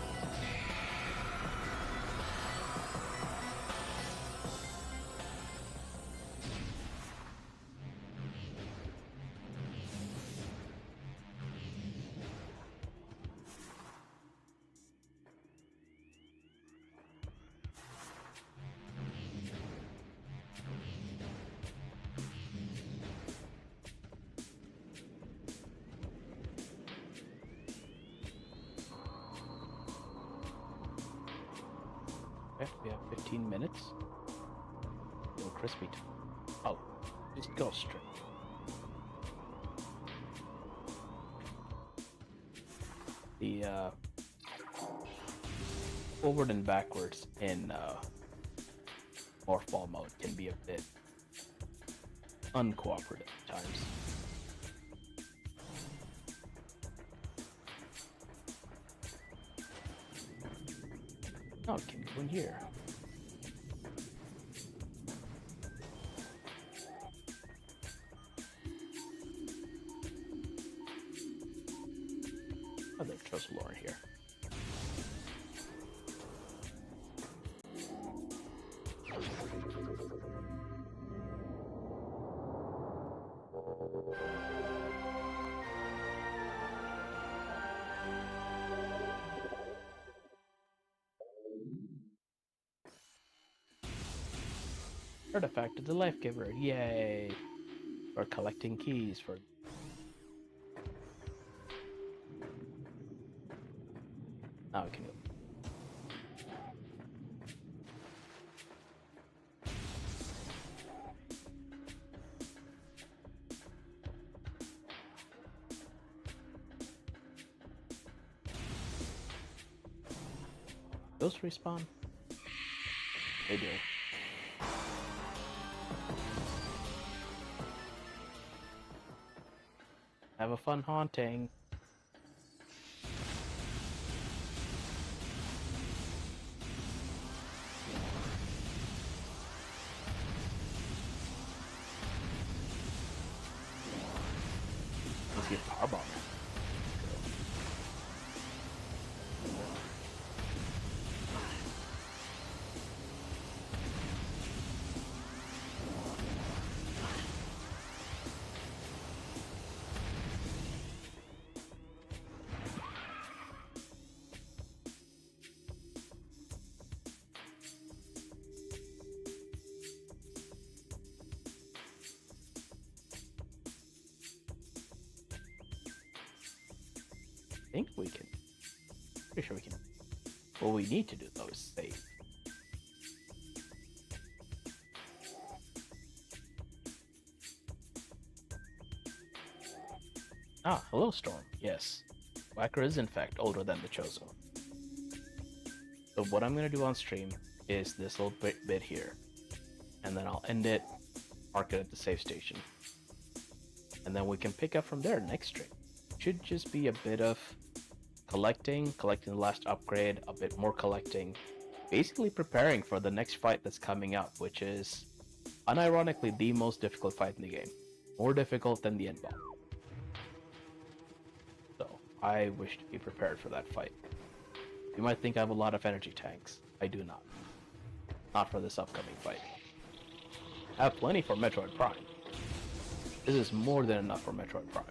Okay, we have 15 minutes. Little crispy. Oh, just go straight. The forward and backwards in morph ball mode can be a bit uncooperative at times. Oh, it can go in here. Oh, they've chosen Lauren here. Artifact of the Life Giver, yay! We're collecting keys for... Now we can go. Ghost respawn? They do. Have a fun haunting. Let's get power bomb. I think we can. Pretty sure we can. What we need to do though is save. Ah, hello Storm. Yes. Whacker is in fact older than the Chozo. So what I'm gonna do on stream is this little bit here. And then I'll end it, mark it at the save station. And then we can pick up from there next stream. Should just be a bit of collecting the last upgrade, a bit more collecting, basically preparing for the next fight that's coming up, which is unironically the most difficult fight in the game. More difficult than the end boss. So, I wish to be prepared for that fight. You might think I have a lot of energy tanks. I do not. Not for this upcoming fight. I have plenty for Metroid Prime. This is more than enough for Metroid Prime.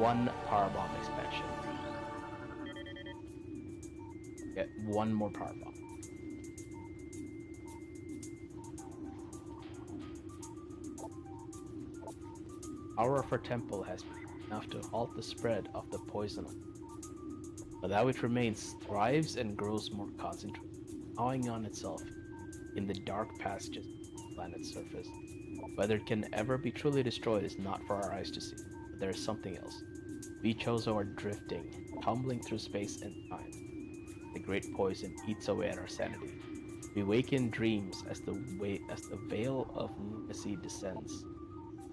one powerbomb expansion. Get one more powerbomb. Power of her temple has been enough to halt the spread of the poison, but that which remains thrives and grows more concentrated, gnawing on itself in the dark passages of the planet's surface. Whether it can ever be truly destroyed is not for our eyes to see, but there is something else. We Chozo are drifting, tumbling through space and time. The great poison eats away at our sanity. We wake in dreams as the veil of lunacy descends,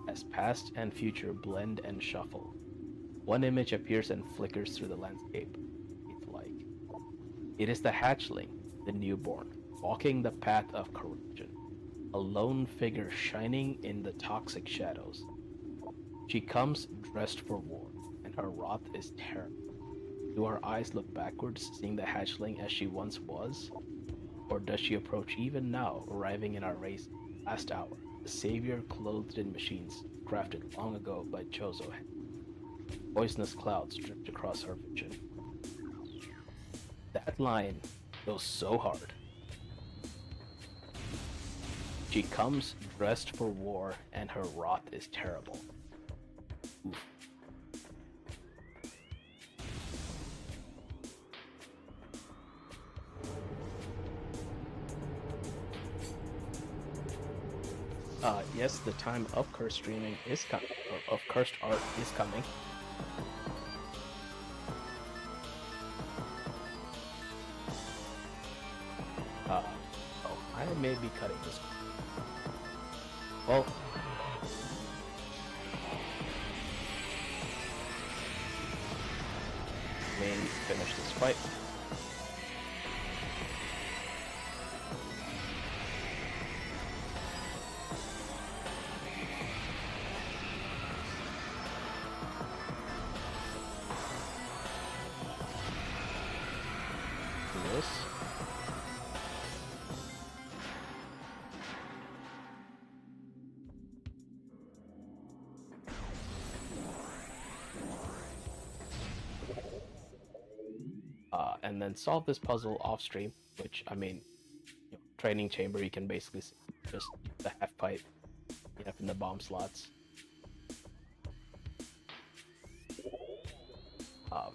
as past and future blend and shuffle. One image appears and flickers through the landscape. It's like it is the hatchling, the newborn, walking the path of corruption, a lone figure shining in the toxic shadows. She comes dressed for war, and her wrath is terrible. Do our eyes look backwards, seeing the hatchling as she once was? Or does she approach even now, arriving in our race last hour, the savior clothed in machines, crafted long ago by Chozo? Poisonous clouds drift across her vision. That line goes so hard. She comes dressed for war, and her wrath is terrible. Oof. Yes, the time of cursed streaming is coming, or of cursed art is coming. I may be cutting this. Well, may finish this fight. This. And then solve this puzzle off stream, which, I mean, training chamber, you can basically just use the half pipe up in the bomb slots. I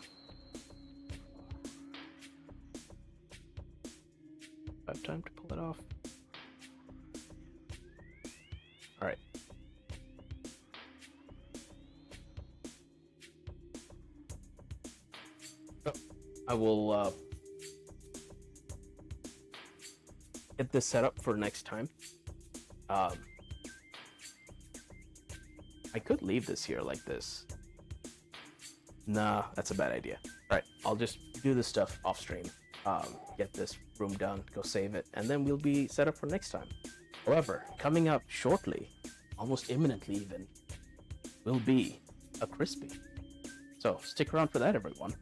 have time to pull it off. Alright. So, I will get this set up for next time. I could leave this here like this. Nah, that's a bad idea. Alright, I'll just do this stuff off stream. Get this room done, go save it, and then we'll be set up for next time. However, coming up shortly, almost imminently even, will be a crispy. So stick around for that, everyone.